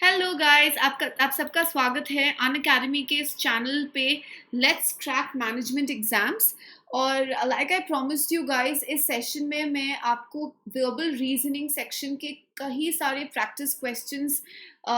Hello guys, आप सबका स्वागत है अन अकेडमी के इस चैनल पे लेट्स क्रैक मैनेजमेंट एग्जाम्स। और like I promised you guys, इस सेशन में मैं आपको वर्बल रीजनिंग सेक्शन के कई सारे प्रैक्टिस क्वेश्चंस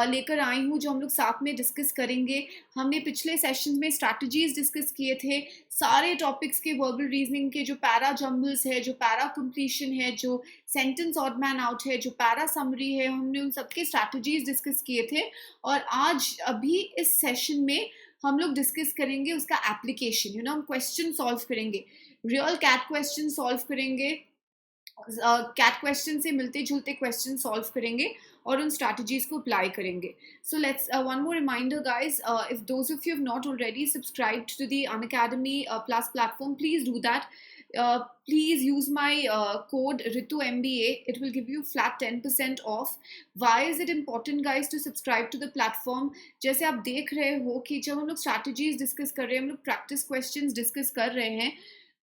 लेकर आई हूँ जो हम लोग साथ में डिस्कस करेंगे। हमने पिछले सेशन में स्ट्रैटेजीज डिस्कस किए थे, सारे टॉपिक्स के वर्बल रीजनिंग के, जो पैरा जम्बल्स है, जो पैरा कंप्लीशन है, जो सेंटेंस ऑड मैन आउट है, जो पैरा समरी है, हमने उन सबके स्ट्रैटेजीज डिस्कस किए थे। और आज अभी इस सेशन में हम लोग डिस्कस करेंगे उसका एप्लीकेशन। हम क्वेश्चन सॉल्व करेंगे, रियल कैट क्वेश्चन सॉल्व करेंगे, कैट क्वेश्चन से मिलते जुलते क्वेश्चन सॉल्व करेंगे और उन स्ट्रैटेजीज को अप्लाई करेंगे। So let's one more reminder guys, if those of you have not already subscribed to the Unacademy plus platform, please do that. Please use my code RITUMBA. It will give you flat 10% off. Why is it important guys to subscribe to the platform? जैसे आप देख रहे हो कि जब हम लोग strategies discuss कर रहे हैं, हम लोग प्रैक्टिस क्वेश्चंस डिस्कस कर रहे हैं,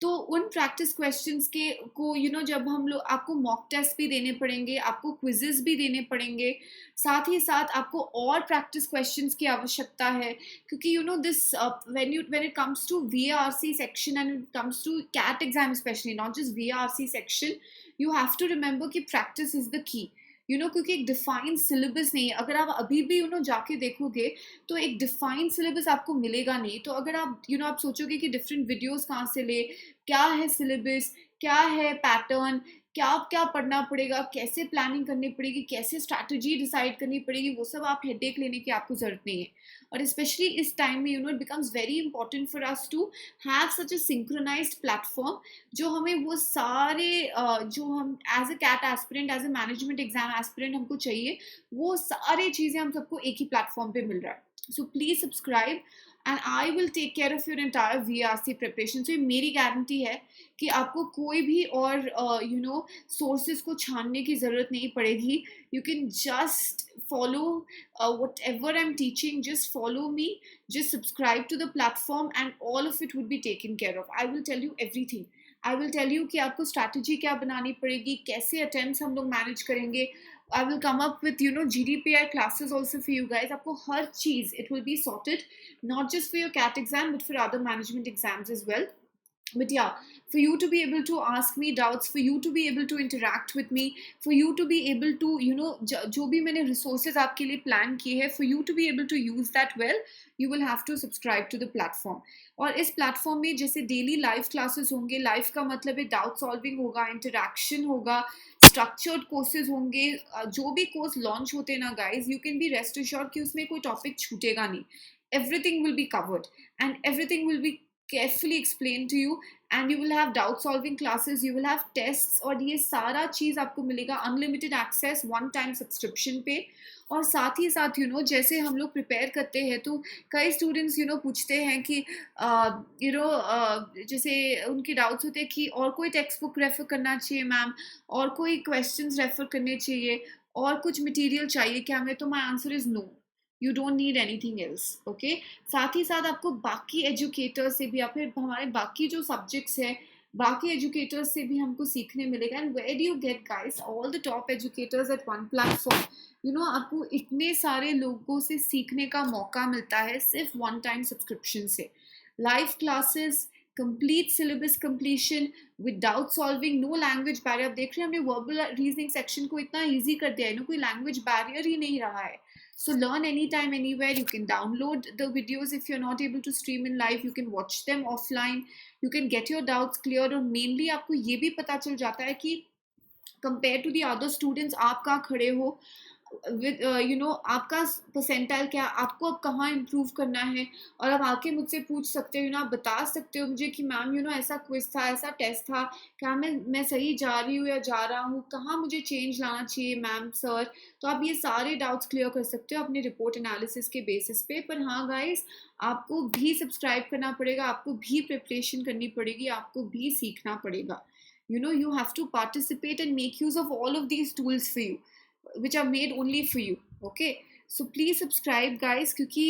तो उन प्रैक्टिस क्वेश्चंस के को जब हम लोग, आपको मॉक टेस्ट भी देने पड़ेंगे, आपको क्विजेस भी देने पड़ेंगे, साथ ही साथ आपको और प्रैक्टिस क्वेश्चंस की आवश्यकता है। क्योंकि this when it comes to VARC section and it comes to CAT exam specially, not just VARC section, you have to remember कि प्रैक्टिस इज द की। क्योंकि एक डिफाइंड सिलेबस नहीं है। अगर आप अभी भी जाके देखोगे तो एक डिफाइंड सिलेबस आपको मिलेगा नहीं। तो अगर आप आप सोचोगे कि डिफरेंट वीडियोस कहाँ से ले, क्या है सिलेबस, क्या है पैटर्न, क्या क्या पढ़ना पड़ेगा, कैसे प्लानिंग करनी पड़ेगी, कैसे स्ट्रैटेजी डिसाइड करनी पड़ेगी, वो सब आप हेडेक लेने की आपको जरूरत नहीं है। और स्पेशली इस टाइम में it becomes very important for us to have such a synchronised platform, जो हमें वो सारे जो हम as a CAT aspirant, as a management exam aspirant हमको चाहिए, वो सारी चीज़ें हम सबको एक ही प्लेटफॉर्म पे मिल रहा है। So please subscribe and I will take care of your entire VARC preparation. So ये मेरी गारंटी है कि आपको कोई भी और सोर्सेज को छानने की ज़रूरत नहीं पड़ेगी। You can just follow whatever I'm teaching, just follow me, just subscribe to the platform and all of it would be taken care of. I will tell you everything. I will tell you कि आपको strategy क्या बनानी पड़ेगी, कैसे attempts हम लोग manage करेंगे. I will come up with GDPR classes also for you guys. आपको हर चीज़ it will be sorted, not just for your CAT exam but for other management exams as well. But yeah, for you to be able to ask me doubts, for you to be able to interact with me, for you to be able to जो भी मैंने resources आपके लिए plan किए हैं, for you to be able to use that well, you will have to subscribe to the platform. और इस platform में जैसे daily live classes होंगे, live का मतलब है doubt solving होगा, interaction होगा, स्ट्रक्चर्ड कोर्सेज होंगे। जो भी कोर्स लॉन्च होते हैं ना guys, you can be rest assured कि उसमें कोई टॉपिक छूटेगा नहीं। everything will be covered and everything will be carefully explained to you, and you will have doubt solving classes, you will have tests, और ये सारा चीज़ आपको मिलेगा unlimited access, one time subscription पे। और साथ ही साथ जैसे हम लोग प्रिपेयर करते हैं, तो कई स्टूडेंट्स पूछते हैं कि जैसे उनके डाउट्स होते हैं कि और कोई टेक्स्ट बुक रेफर करना चाहिए मैम, और कोई क्वेश्चंस रेफर करने चाहिए, और कुछ मटेरियल चाहिए क्या हमें? तो my answer is no, you don't need anything else. Okay, साथ ही साथ आपको बाकी एजुकेटर्स से भी, या फिर हमारे बाकी जो सब्जेक्ट्स हैं, बाकी एजुकेटर्स से भी हमको सीखने मिलेगा। And where do you get guys all the top educators at one platform? आपको इतने सारे लोगों से सीखने का मौका मिलता है सिर्फ वन टाइम सब्सक्रिप्शन से। Live classes, complete syllabus completion with doubt solving, no language barrier. आप देख रहे हैं हमने वर्बल रीजनिंग सेक्शन को इतना ईजी कर दिया है, कोई लैंग्वेज बैरियर ही नहीं रहा है। So learn anytime, anywhere. You can download the videos if you're not able to stream in live. You can watch them offline. You can get your doubts cleared. और mainly आपको ये भी पता चल जाता है कि compared to the other students आप कहाँ खड़े हो, विद आपका परसेंटाइल क्या, आपको अब कहाँ इम्प्रूव करना है। और आप आके मुझसे पूछ सकते हो, आप बता सकते हो मुझे कि मैम ऐसा क्विज था, ऐसा टेस्ट था, क्या मैं सही जा रही हूँ या जा रहा हूँ, कहाँ मुझे चेंज लाना चाहिए मैम सर। तो आप ये सारे डाउट्स क्लियर कर सकते हो अपने रिपोर्ट एनालिसिस के बेसिस पे। पर हाँ गाइस, आपको भी सब्सक्राइब करना पड़ेगा, आपको भी प्रिपरेशन करनी पड़ेगी, आपको भी सीखना पड़ेगा। You have to participate and make use of all of these tools for you, which are made only for you. Okay, so please subscribe guys, क्योंकि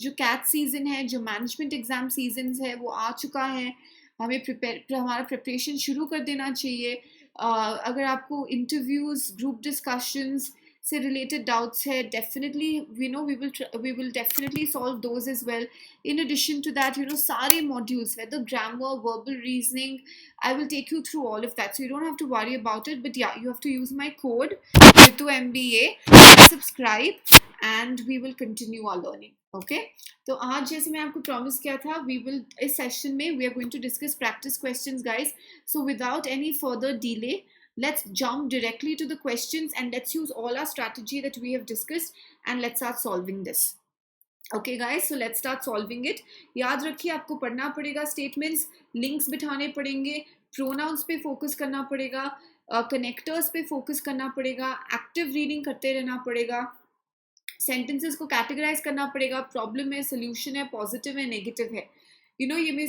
जो कैट सीजन है, जो मैनेजमेंट एग्जाम सीजन है, वो आ चुका है। हमारा प्रिपरेशन शुरू कर देना चाहिए। अगर आपको इंटरव्यूज, ग्रुप डिस्कशंस, से रिलेटेड डाउट्स है, definitely we will definitely solve those as well. In addition to that, सारे modules, whether grammar, verbal reasoning, I will take you through all of that. So you don't have to worry about it. But yeah, you have to use my code RITUMBA, subscribe, and we will continue our learning. Okay? तो आज जैसे मैं आपको promise किया था, इस session में we are going to discuss practice questions, guys. So without any further delay, let's jump directly to the questions and let's use all our strategy that we have discussed and let's start solving this. Okay guys, so let's start solving it. याद रखिए आपको पढ़ना पड़ेगा statements, links बिठाने पड़ेंगे, pronouns पे focus करना पड़ेगा, connectors पे focus करना पड़ेगा, active reading करते रहना पड़ेगा, sentences को categorize करना पड़ेगा, problem है, solution है, positive है, negative है. ये मैं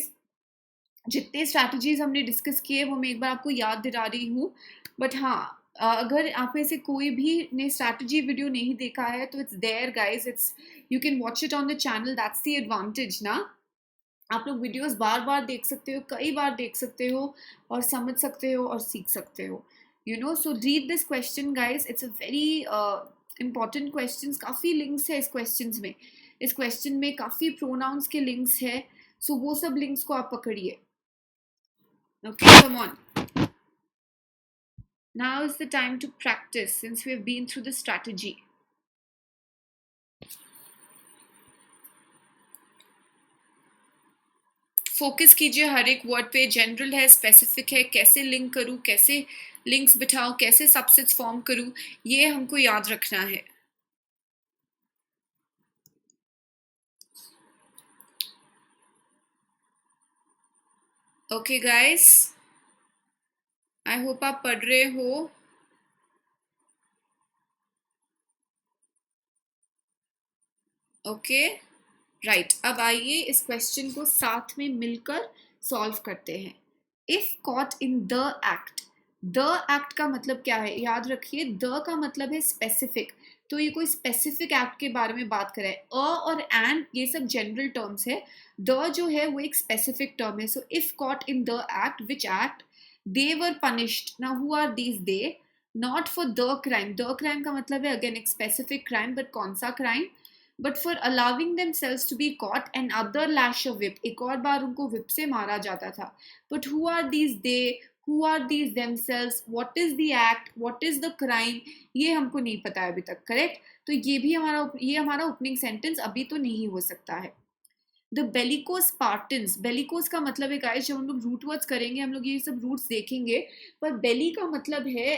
जितने strategies हमने discuss किए वो मैं एक बार आपको याद दिला रही हूँ. बट हाँ, अगर आप में से कोई भी ने स्ट्रैटेजी वीडियो नहीं देखा है तो it's there guys, you can watch it on the channel. That's the advantage ना. आप लोग वीडियोस बार बार देख सकते हो, कई बार देख सकते हो और समझ सकते हो और सीख सकते हो. So read this question guys, it's a very important question. काफ़ी लिंक्स है इस क्वेश्चन में काफ़ी प्रोनाउंस के लिंक्स है. सो वो सब लिंक्स को आप पकड़िए. Okay, come on. Now is the time to practice since we have been through the strategy. Focus कीजिए हर एक वर्ड पे. जनरल है, स्पेसिफिक है, कैसे लिंक करूँ, कैसे लिंक्स बिठाऊँ, कैसे सबसेट्स फॉर्म करूँ, ये हमको याद रखना है. ओके गाइस, आई होप आप पढ़ रहे हो. ओके राइट, अब आइए इस क्वेश्चन को साथ में मिलकर सॉल्व करते हैं. If caught in the act, the act का मतलब क्या है? याद रखिए, द का मतलब है स्पेसिफिक. तो ये कोई स्पेसिफिक एक्ट के बारे में बात कर रहा है. अ और एंड ये सब जनरल टर्म्स है. द जो है वो एक स्पेसिफिक टर्म है. So if caught in the act, which act? They were punished. Now who are these they? Not for the crime. The crime का मतलब है अगेन एक स्पेसिफिक क्राइम, बट कौन सा crime? But for allowing themselves to be caught and other lash of whip. एक और बार उनको whip से मारा जाता था. But who are these they? Who are these themselves? What is the act? What is the crime? ये हमको नहीं पता है अभी तक. करेक्ट? तो ये हमारा ओपनिंग सेंटेंस अभी तो नहीं हो सकता है. The bellicose Spartans. बेलिकोस का मतलब है गाइस, जब हम लोग रूट वर्ड्स करेंगे हम लोग ये सब रूट्स देखेंगे, पर बेली का मतलब है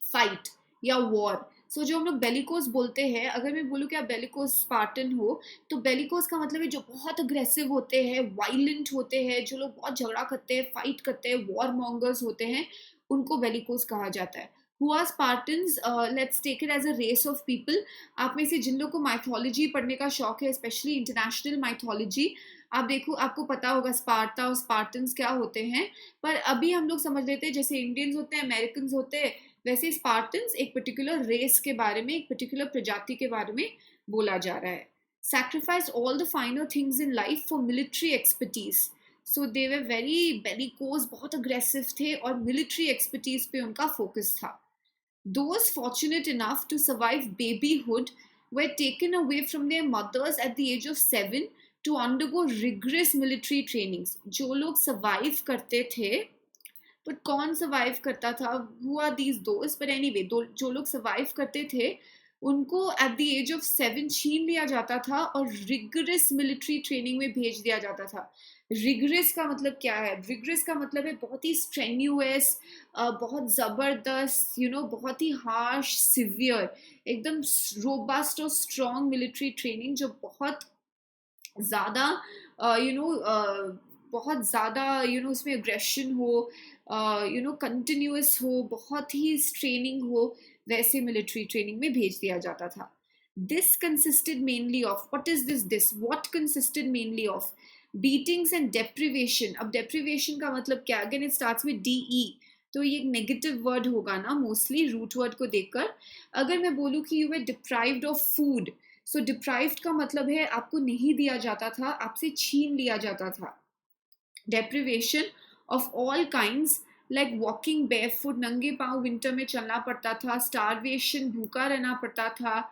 फाइट या वॉर. सो जो हम लोग बेलिकोस बोलते हैं, अगर मैं बोलूँ कि आप बेलिकोस स्पार्टन हो, तो बेलिकोस का मतलब है जो बहुत अग्रेसिव होते हैं, वायलेंट होते हैं, जो लोग बहुत झगड़ा करते हैं, फाइट करते हैं, वॉर मॉन्गर्स होते हैं, उनको बेलिकोस कहा जाता है. Who are Spartans? Let's take it as a race of people. आप में से जिन लोग को माइथोलॉजी पढ़ने का शौक है, स्पेशली इंटरनेशनल माइथोलॉजी, आप देखो, आपको पता होगा स्पार्टा और स्पार्टन्स क्या होते हैं. पर अभी हम लोग समझ लेते हैं जैसे इंडियंस होते हैं, अमेरिकन होते हैं, वैसे स्पार्टन्स एक पर्टिकुलर रेस के बारे में, एक पर्टिकुलर प्रजाति के बारे में बोला जा रहा है. Sacrifice all the फाइनर things in life for military expertise. So they were very bellicose, बहुत अग्रेसिव थे और मिलिट्री एक्सपर्टीज पे उनका फोकस था. Those fortunate enough to survive babyhood were taken away from their mothers at the age of 7 to undergo rigorous military trainings. जो लोग survive करते थे, बट कौन सर्वाइव करता था? हु आर दीज दोस्त? बट एनीवे, जो लोग सर्वाइव करते थे उनको एट द एज ऑफ 7 छीन लिया जाता था और रिगरस मिलिट्री ट्रेनिंग में भेज दिया जाता था. रिगरस का मतलब क्या है? रिगरस का मतलब है बहुत ही स्ट्रेन्यूअस, बहुत ज़बरदस्त, बहुत ही हार्श, सिवियर, एकदम रोबस्ट और स्ट्रॉन्ग मिलिट्री ट्रेनिंग, जो बहुत ज़्यादा बहुत ज़्यादा उसमें अग्रेशन हो, कंटिन्यूअस हो, बहुत ही स्ट्रेनिंग हो, वैसे मिलिट्री ट्रेनिंग में भेज दिया जाता था. This consisted mainly of, what is this what consisted mainly of beatings and deprivation. अब डेप्रिवेशन का मतलब क्या? Again it starts with DE, तो ये एक नेगेटिव वर्ड होगा ना मोस्टली रूट वर्ड को देखकर. अगर मैं बोलूँ कि you were deprived of food, so deprived का मतलब है आपको नहीं दिया जाता था, आपसे छीन लिया जाता था. Deprivation of all kinds like walking barefoot, नंगे पाँव विंटर में चलना पड़ता था, स्टारवेशन, भूखा रहना पड़ता था,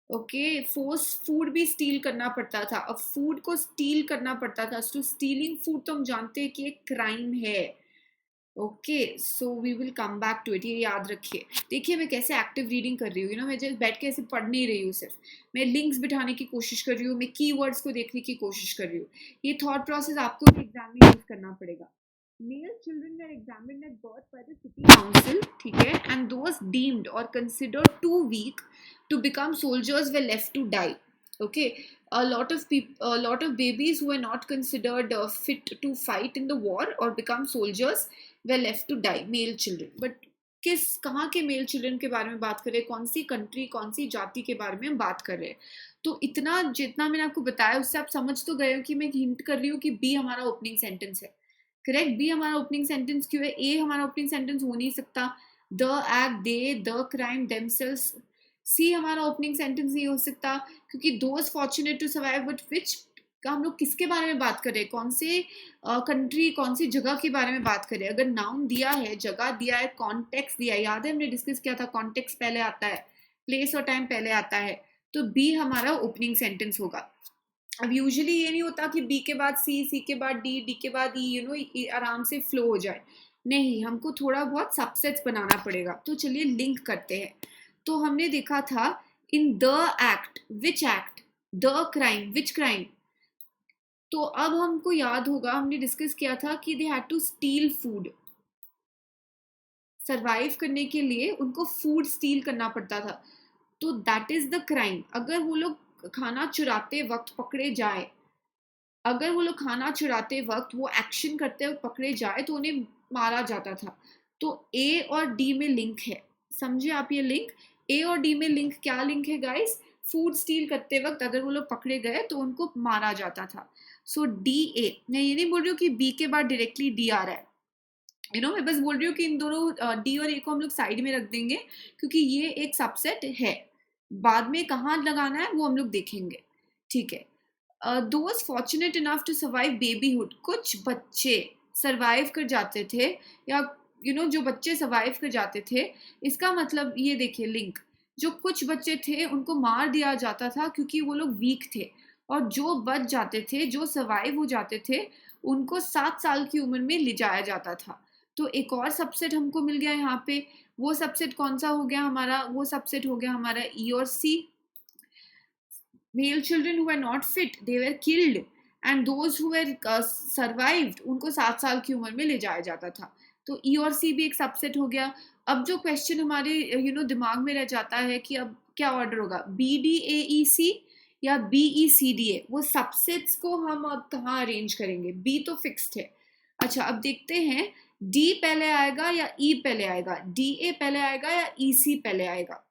ओके, फोर्स फूड भी स्टील करना पड़ता था। अब फूड को स्टील करना पड़ता था, तो स्टीलिंग फूड तो हम जानते हैं कि एक क्राइम है। Okay, so we will come back to it, ये याद रखिए। देखिए मैं कैसे एक्टिव रीडिंग कर रही हूँ, मैं जस्ट बैठ के ऐसे पढ़ नहीं रही हूँ, सिर्फ मैं लिंक्स बिठाने की कोशिश कर रही हूँ, मैं कीवर्ड्स को देखने की कोशिश कर रही हूँ। ये थॉट प्रोसेस आपको भी एग्जाम में यूज करना पड़ेगा। Male children were examined at birth by the city council, ठीक है, and those deemed or considered too weak to become soldiers were left to die. Okay, a lot of babies who were not considered fit to fight in the war or become soldiers were left to die, male children. But कहाँ के mail children के बारे में बात कर रहे हैं, कौन सी कंट्री, कौन सी जाति के बारे में हम बात कर रहे हैं? तो इतना जितना मैंने आपको बताया उससे आप समझ तो गए हो कि मैं हिंट कर रही हूँ कि बी हमारा ओपनिंग सेंटेंस है। करेक्ट, बी हमारा ओपनिंग सेंटेंस क्यों है? ए हमारा ओपनिंग सेंटेंस हो नहीं सकता, the act, they, the crime, themselves. C हमारा ओपनिंग सेंटेंस नहीं हो सकता क्योंकि those fortunate to survive, but which, हम लोग किसके बारे में बात कर रहे हैं, कौन से कंट्री, कौन सी जगह के बारे में बात कर रहे हैं? अगर नाउन दिया है, जगह दिया है, कॉन्टेक्स्ट दिया है, याद है हमने डिस्कस किया था, कॉन्टेक्स्ट पहले आता है, प्लेस और टाइम पहले आता है, तो बी हमारा ओपनिंग सेंटेंस होगा। अब यूजुअली ये नहीं होता कि बी के बाद सी के बाद डी के बाद ई, आराम से फ्लो हो जाए, नहीं, हमको थोड़ा बहुत सबसेट्स बनाना पड़ेगा। तो चलिए लिंक करते हैं। तो हमने देखा था इन the act, which act, the crime, which crime. तो अब हमको याद होगा हमने डिस्कस किया था कि they had to steal food, survive करने के लिए उनको फूड स्टील करना पड़ता था, तो दैट इज द क्राइम। अगर वो लोग खाना चुराते वक्त पकड़े जाए, अगर वो लोग खाना चुराते वक्त वो एक्शन करते वक्त पकड़े जाए तो उन्हें मारा जाता था। तो ए और डी में लिंक है, समझे आप ये लिंक? ए और डी में लिंक, क्या लिंक है गाइस? फूड स्टील करते वक्त अगर वो लोग पकड़े गए तो उनको मारा जाता था। सो डी ए, मैं ये नहीं बोल रही हूँ कि बी के बाद डायरेक्टली डी आ रहा है, मैं बस बोल रही हूँ कि इन दोनों डी और ए को हम लोग साइड में रख देंगे क्योंकि ये एक सबसेट है, बाद में कहाँ लगाना है वो हम लोग देखेंगे, ठीक है। Those fortunate enough to survive babyhood, कुछ बच्चे सर्वाइव कर जाते थे, या जो बच्चे सर्वाइव कर जाते थे, इसका मतलब ये देखिए लिंक, जो कुछ बच्चे थे उनको मार दिया जाता था क्योंकि वो लोग वीक थे, और जो बच जाते थे, जो सर्वाइव हो जाते थे, उनको 7 साल की उम्र में ले जाया जाता था। तो एक और सबसेट हमको मिल गया यहाँ पे, वो सबसेट कौन सा हो गया हमारा? वो सबसेट हो गया हमारा ई और सी। Male children who were not fit, they were killed, and those who were survived, उनको 7 साल की उम्र में ले जाया जाता था। तो ई और सी भी एक सबसेट हो गया। अब जो क्वेश्चन हमारे दिमाग में रह जाता है कि अब क्या ऑर्डर होगा, बी डी ए ई सी या बी ई सी डी ए? वो सबसेट्स को हम अब कहाँ अरेंज करेंगे? बी तो फिक्स्ड है। अच्छा, अब देखते हैं डी पहले आएगा या ई पहले आएगा, डी ए पहले आएगा या ई सी पहले आएगा।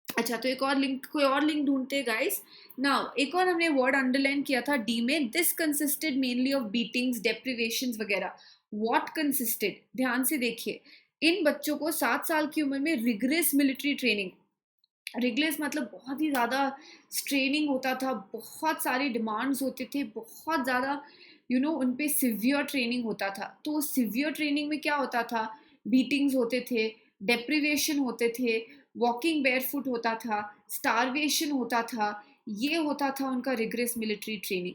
अच्छा, तो एक और लिंक, कोई और लिंक ढूंढते हैं गाइस। नाउ एक और हमने वर्ड अंडरलाइन किया था डी में, this consisted mainly of beatings, deprivations वगैरह। व्हाट कंसिस्टेड, ध्यान से देखिए, इन बच्चों को 7 साल की उम्र में रिगरस मिलिट्री ट्रेनिंग, रिगरस मतलब बहुत ही ज़्यादा स्ट्रेनिंग होता था, बहुत सारे डिमांड्स होते थे, बहुत ज़्यादा उन पे सिवियर ट्रेनिंग होता था। तो सिवियर ट्रेनिंग में क्या होता था? बीटिंग्स होते थे, डेप्रिवेशन होते थे, वॉकिंग बेयरफुट होता था, स्टारवेशन होता था, ये होता था उनका रिगरस मिलिट्री ट्रेनिंग।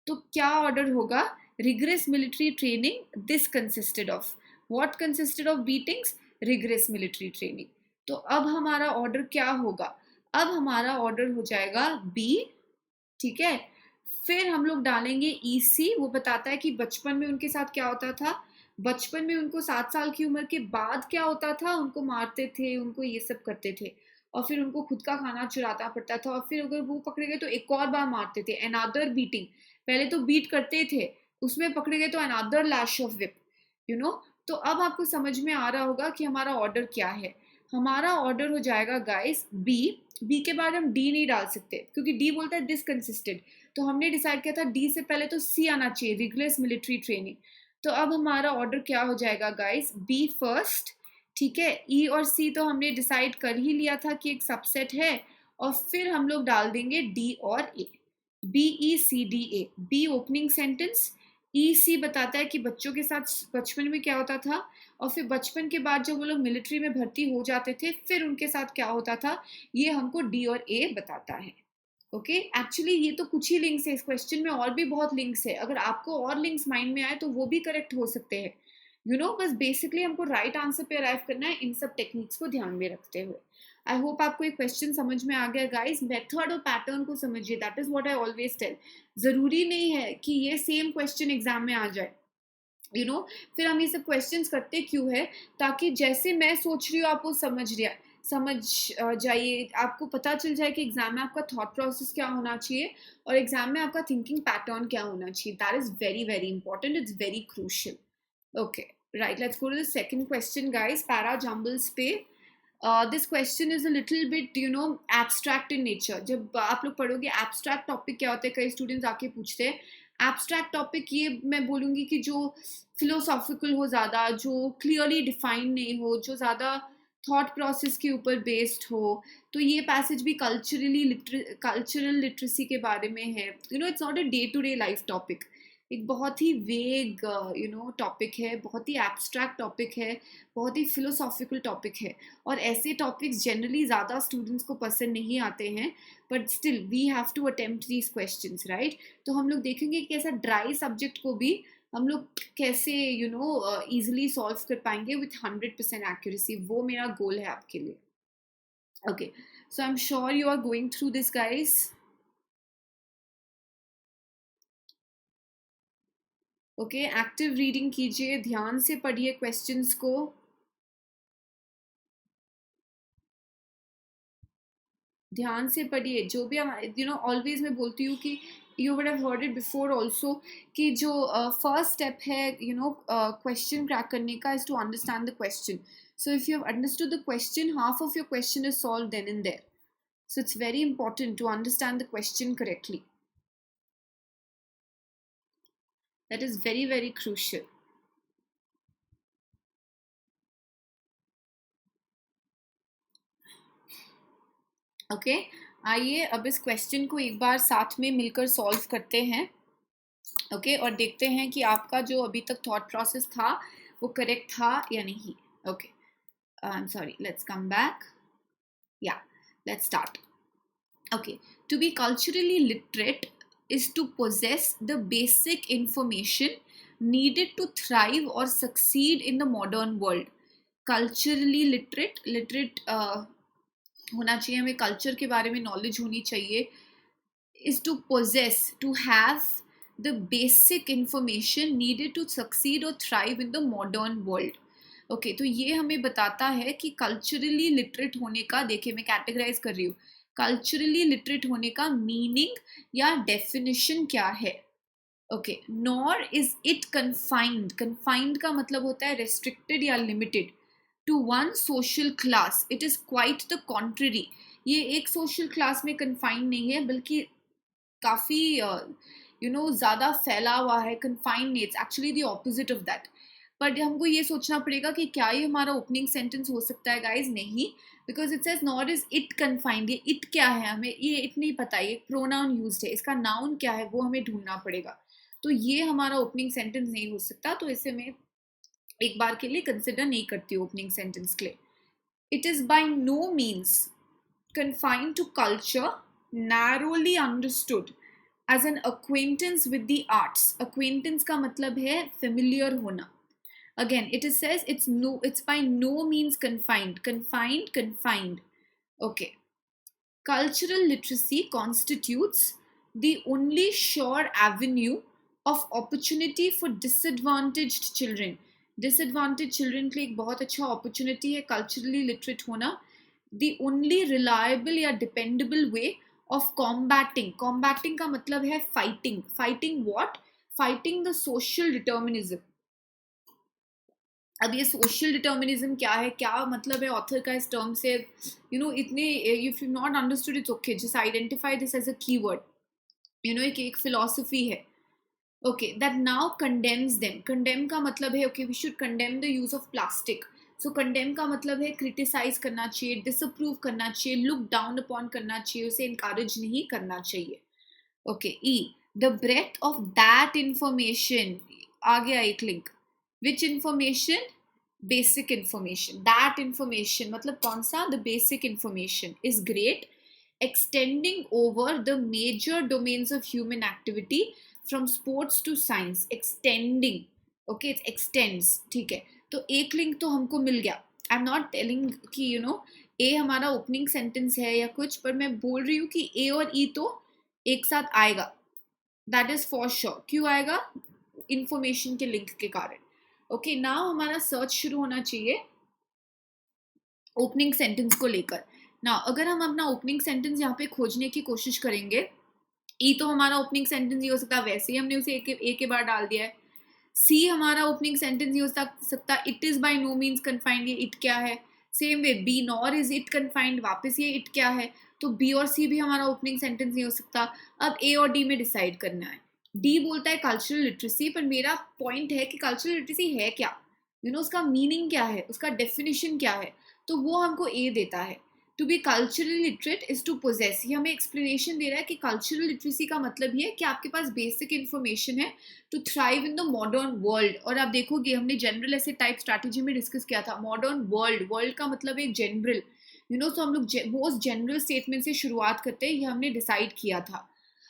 तो क्या ऑर्डर होगा? Rigorous military training, this consisted of, what consisted of beatings? Rigorous military training. तो अब हमारा ऑर्डर क्या होगा? अब हमारा ऑर्डर हो जाएगा बी, ठीक है। फिर हम लोग डालेंगे ई सी, वो बताता है कि बचपन में उनके साथ क्या होता था, बचपन में उनको 7 साल की उम्र के बाद क्या होता था, उनको मारते थे, उनको ये सब करते थे, और फिर उनको खुद का खाना चुराता पड़ता था, और फिर अगर वो पकड़े गए तो एक और बार मारते थे, अनदर बीटिंग। पहले तो बीट करते थे, उसमें पकड़े गए तो अनदर लैश ऑफ विप, तो अब आपको समझ में आ रहा होगा कि हमारा ऑर्डर क्या है। हमारा ऑर्डर हो जाएगा गाइस बी। बी के बाद हम डी नहीं डाल सकते क्योंकि डी बोलता है डिसकंसिस्टेंट, तो हमने डिसाइड किया था डी से पहले तो सी आना चाहिए, रिगरस मिलिट्री ट्रेनिंग। तो अब हमारा ऑर्डर क्या हो जाएगा गाइस? बी फर्स्ट, ठीक है। ई और सी तो हमने डिसाइड कर ही लिया था कि एक सबसेट है, और फिर हम लोग डाल देंगे डी और A, B E C D A. B opening sentence, E C बताता है कि बच्चों के साथ बचपन में क्या होता था, और फिर बचपन के बाद जब वो लोग मिलिट्री में भर्ती हो जाते थे फिर उनके साथ क्या होता था, ये हमको डी और ए बताता है। ओके, एक्चुअली ये तो कुछ ही लिंक्स है इस क्वेश्चन में, और भी बहुत लिंक्स है, अगर आपको और लिंक्स माइंड में आए तो वो भी करेक्ट हो सकते हैं। बस बेसिकली हमको राइट आंसर पे अराइव करना है इन सब टेक्निक्स को ध्यान में रखते हुए। आई होप आपको ये क्वेश्चन समझ में आ गया गाइस। मेथड और पैटर्न को समझिए, that is what I always tell. जरूरी नहीं है कि ये सेम क्वेश्चन एग्जाम में आ जाए, फिर हम ये सब क्वेश्चंस करते क्यों है, ताकि जैसे मैं सोच रही हूँ आप वो समझ जाइए, आपको पता चल जाए कि एग्जाम में आपका थॉट प्रोसेस क्या होना चाहिए और एग्जाम में आपका थिंकिंग पैटर्न क्या होना चाहिए। That is very very important, it's very crucial. Okay, right, let's go to the second question guys, para jumbles पे। This question is a little bit abstract in nature. जब आप लोग पढ़ोगे एब्स्ट्रैक्ट टॉपिक क्या होते हैं, कई स्टूडेंट्स आके पूछते हैं। एब्स्ट्रैक्ट टॉपिक ये मैं बोलूँगी कि जो फिलोसॉफिकल हो ज़्यादा, जो क्लियरली डिफाइंड नहीं हो, जो ज़्यादा थॉट प्रोसेस के ऊपर बेस्ड हो। तो ये पैसेज भी कल्चरल लिटरेसी के बारे में है। It's not a day to day life topic, एक बहुत ही वेग टॉपिक है, बहुत ही एब्स्ट्रैक्ट टॉपिक है, बहुत ही फिलोसॉफिकल टॉपिक है। और ऐसे टॉपिक्स जनरली ज़्यादा स्टूडेंट्स को पसंद नहीं आते हैं, but still we have to attempt these questions, right. तो हम लोग देखेंगे कि ऐसा ड्राई सब्जेक्ट को भी हम लोग कैसे ईजिली सॉल्व कर पाएंगे विथ 100% एक्यूरेसी। वो मेरा गोल है आपके लिए। Okay, so I am sure you are going through this guys. Okay, active reading कीजिए, ध्यान से पढ़िए क्वेश्चंस को। ध्यान से पढ़िए, जो भी हम ऑलवेज मैं बोलती हूँ कि you would have heard it before also, कि जो फर्स्ट स्टेप है क्वेश्चन क्रैक करने का is to understand the question. So if you have understood the question, half of your question is solve then and there. So it's very important to understand the question correctly. That is very, very crucial. Okay, आइए अब इस question को एक बार साथ में मिलकर solve करते हैं। ओके, और देखते हैं कि आपका जो अभी तक थॉट प्रोसेस था वो करेक्ट था या नहीं। Okay, I am sorry, let's come back. या, let's start. Okay, to be culturally literate is to possess the basic information needed to thrive or succeed in the modern world. Culturally literate होना चाहिए, हमें culture के बारे में knowledge होनी चाहिए। is to possess, to have the basic information needed to succeed or thrive in the modern world. Okay, तो ये हमें बताता है कि कल्चरली लिटरेट होने का, देखिए मैं कैटेगराइज कर रही हूँ, कल्चरली लिटरेट होने का मीनिंग या डेफिनेशन क्या है। Okay, nor is it confined, confined का मतलब होता है रेस्ट्रिक्टेड या limited to one social class, it is quite the contrary. ये एक सोशल क्लास में कन्फाइंड नहीं है, बल्कि काफ़ी ज़्यादा फैला हुआ है। कन्फाइंड नहीं, it's actually the opposite of that. But हमको ये सोचना पड़ेगा कि क्या ये हमारा ओपनिंग सेंटेंस हो सकता है गाइज? नहीं, because it says not is it confined. ये इट क्या है, हमें ये इट नहीं पता, ये प्रोनाउन यूज्ड है, इसका नाउन क्या है वो हमें ढूंढना पड़ेगा। तो ये हमारा ओपनिंग सेंटेंस नहीं हो सकता, तो इसे मैं एक बार के लिए कंसिडर नहीं करती हूँ ओपनिंग सेंटेंस के लिए। It is by no means confined to culture narrowly understood as an acquaintance with the arts. Acquaintance का मतलब है familiar होना। Again, it is says it's by no means confined. Okay. Cultural literacy constitutes the only sure avenue of opportunity for disadvantaged children. Disadvantaged children के लिए एक बहुत अच्छा opportunity है culturally literate होना। The only reliable या dependable way of combating का मतलब है fighting what? Fighting the social determinism। अब ये सोशल डिटर्मिनिज्म क्या है, क्या मतलब है ऑथर का इस टर्म से, इतने if you not understood it's okay, just identify this as a keyword. एक फिलॉसफी है, okay, that now condemns them. Condemn का मतलब है okay, we should condemn the use of plastic. So condemn का मतलब है क्रिटिसाइज करना चाहिए, डिसअप्रूव करना चाहिए, लुक डाउन अपॉन करना चाहिए, उसे इनकरेज नहीं करना चाहिए। Okay, E the breath of that information, आ गया एक link, which information, basic information, that information मतलब कौन सा, the basic information is great, extending over the major domains of human activity from sports to science, extending, okay, it extends, ठीक है। तो एक लिंक तो हमको मिल गया। आई एम नॉट टेलिंग कि ए हमारा ओपनिंग सेंटेंस है या कुछ, पर मैं बोल रही हूँ कि ए और ई तो एक साथ आएगा, दैट इज फॉर श्योर। क्यों आएगा? इंफॉर्मेशन के लिंक के कारण। ओके, नाउ हमारा सर्च शुरू होना चाहिए ओपनिंग सेंटेंस को लेकर। ना अगर हम अपना ओपनिंग सेंटेंस यहाँ पे खोजने की कोशिश करेंगे, ई तो हमारा ओपनिंग सेंटेंस ही हो सकता है, वैसे ही हमने उसे एक के बार डाल दिया है। सी हमारा ओपनिंग सेंटेंस ही हो सकता, it is by no means confined, ये इट क्या है। Same way B nor is it confined, वापस ये इट क्या है। तो बी और सी भी हमारा ओपनिंग सेंटेंस नहीं हो सकता। अब ए और डी में डिसाइड करना है। डी बोलता है कल्चरल लिटरेसी, पर मेरा पॉइंट है कि कल्चरल लिटरेसी है क्या, उसका मीनिंग क्या है, उसका डेफिनेशन क्या है। तो वो हमको ए देता है। To be culturally literate is to possess, ये हमें एक्सप्लेनेशन दे रहा है कि कल्चरल लिटरेसी का मतलब ये है कि आपके पास बेसिक इन्फॉर्मेशन है to thrive in the modern world. और आप देखोगे हमने जनरल ऐसे टाइप स्ट्रैटेजी में डिस्कस किया था, मॉडर्न वर्ल्ड, वर्ल्ड का मतलब एक जनरल, तो हम लोग मोस्ट जनरल स्टेटमेंट से शुरुआत करते हैं, ये हमने डिसाइड किया था।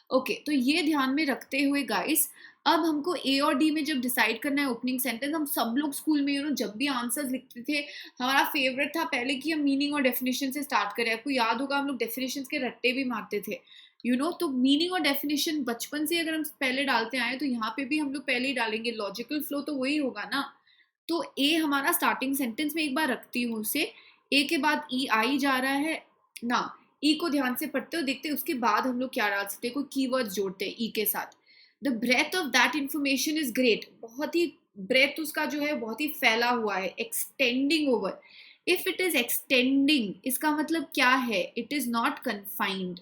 ओके, तो ये ध्यान में रखते हुए गाइस, अब हमको ए और डी में जब डिसाइड करना है ओपनिंग सेंटेंस, हम सब लोग स्कूल में जब भी आंसर्स लिखते थे, हमारा फेवरेट था पहले कि हम मीनिंग और डेफिनेशन से स्टार्ट करें। आपको याद होगा हम लोग डेफिनेशन के रट्टे भी मारते थे, तो मीनिंग और डेफिनेशन बचपन से अगर हम पहले डालते आए तो यहाँ पे भी हम लोग पहले ही डालेंगे, लॉजिकल फ्लो तो वही होगा ना। तो ए हमारा स्टार्टिंग सेंटेंस में एक बार रखती हूँ उसे, ए के बाद ई आई जा रहा है ना, ई को ध्यान से पढ़ते हो, देखते उसके बाद हम लोग क्या डाल सकते हैं, कोई कीवर्ड्स जोड़ते हैं ई के साथ। The breath of that information is great, बहुत ही ब्रेथ उसका जो है बहुत ही फैला हुआ है, extending over. If it is extending, इसका मतलब क्या है, इट इज नॉट कन्फाइंड।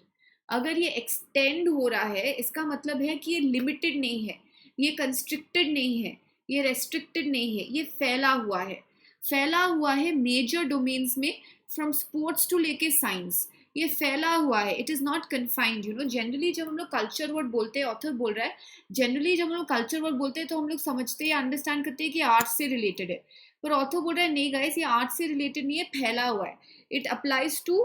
अगर ये एक्सटेंड हो रहा है, इसका मतलब है कि ये लिमिटेड नहीं है, ये कंस्ट्रिक्टेड नहीं है, ये रेस्ट्रिक्टेड नहीं है, ये फैला हुआ है, फैला हुआ है मेजर डोमेन्स में, फ्रॉम स्पोर्ट्स टू लेके साइंस, ये फैला हुआ है, it is not confined. Generally जब हम लोग कल्चर वर्ड बोलते हैं, ऑथर बोल रहा है, जनरली जब हम लोग कल्चर वर्ड बोलते हैं तो हम लोग समझते हैं, अंडरस्टैंड करते हैं कि आर्ट से रिलेटेड है, पर ऑथर बोल रहा है नहीं गाइस, ये आर्ट से रिलेटेड नहीं है, फैला हुआ है। It applies to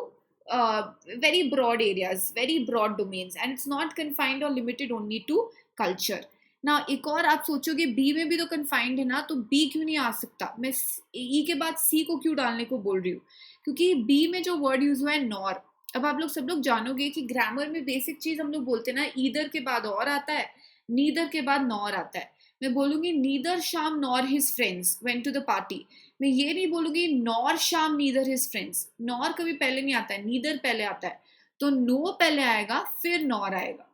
very broad areas, very broad domains, and it's not confined or limited only to culture. ना एक और आप सोचोगे बी में भी तो कन्फाइंड है ना, तो बी क्यों नहीं आ सकता, मैं ई के बाद सी को क्यों डालने को बोल रही हूँ, क्योंकि बी में जो वर्ड यूज हुआ है नॉर। अब आप लोग सब लोग जानोगे कि ग्रामर में बेसिक चीज हम लोग बोलते हैं ना, ईदर के बाद और आता है, नीदर के बाद नॉर आता है। मैं बोलूंगी neither Sham nor his friends went to the party, मैं ये नहीं बोलूंगी नॉर शाम नीदर हिज फ्रेंड्स, नॉर कभी पहले नहीं आता है, नीदर पहले आता है, तो नो पहले आएगा फिर नॉर आएगा,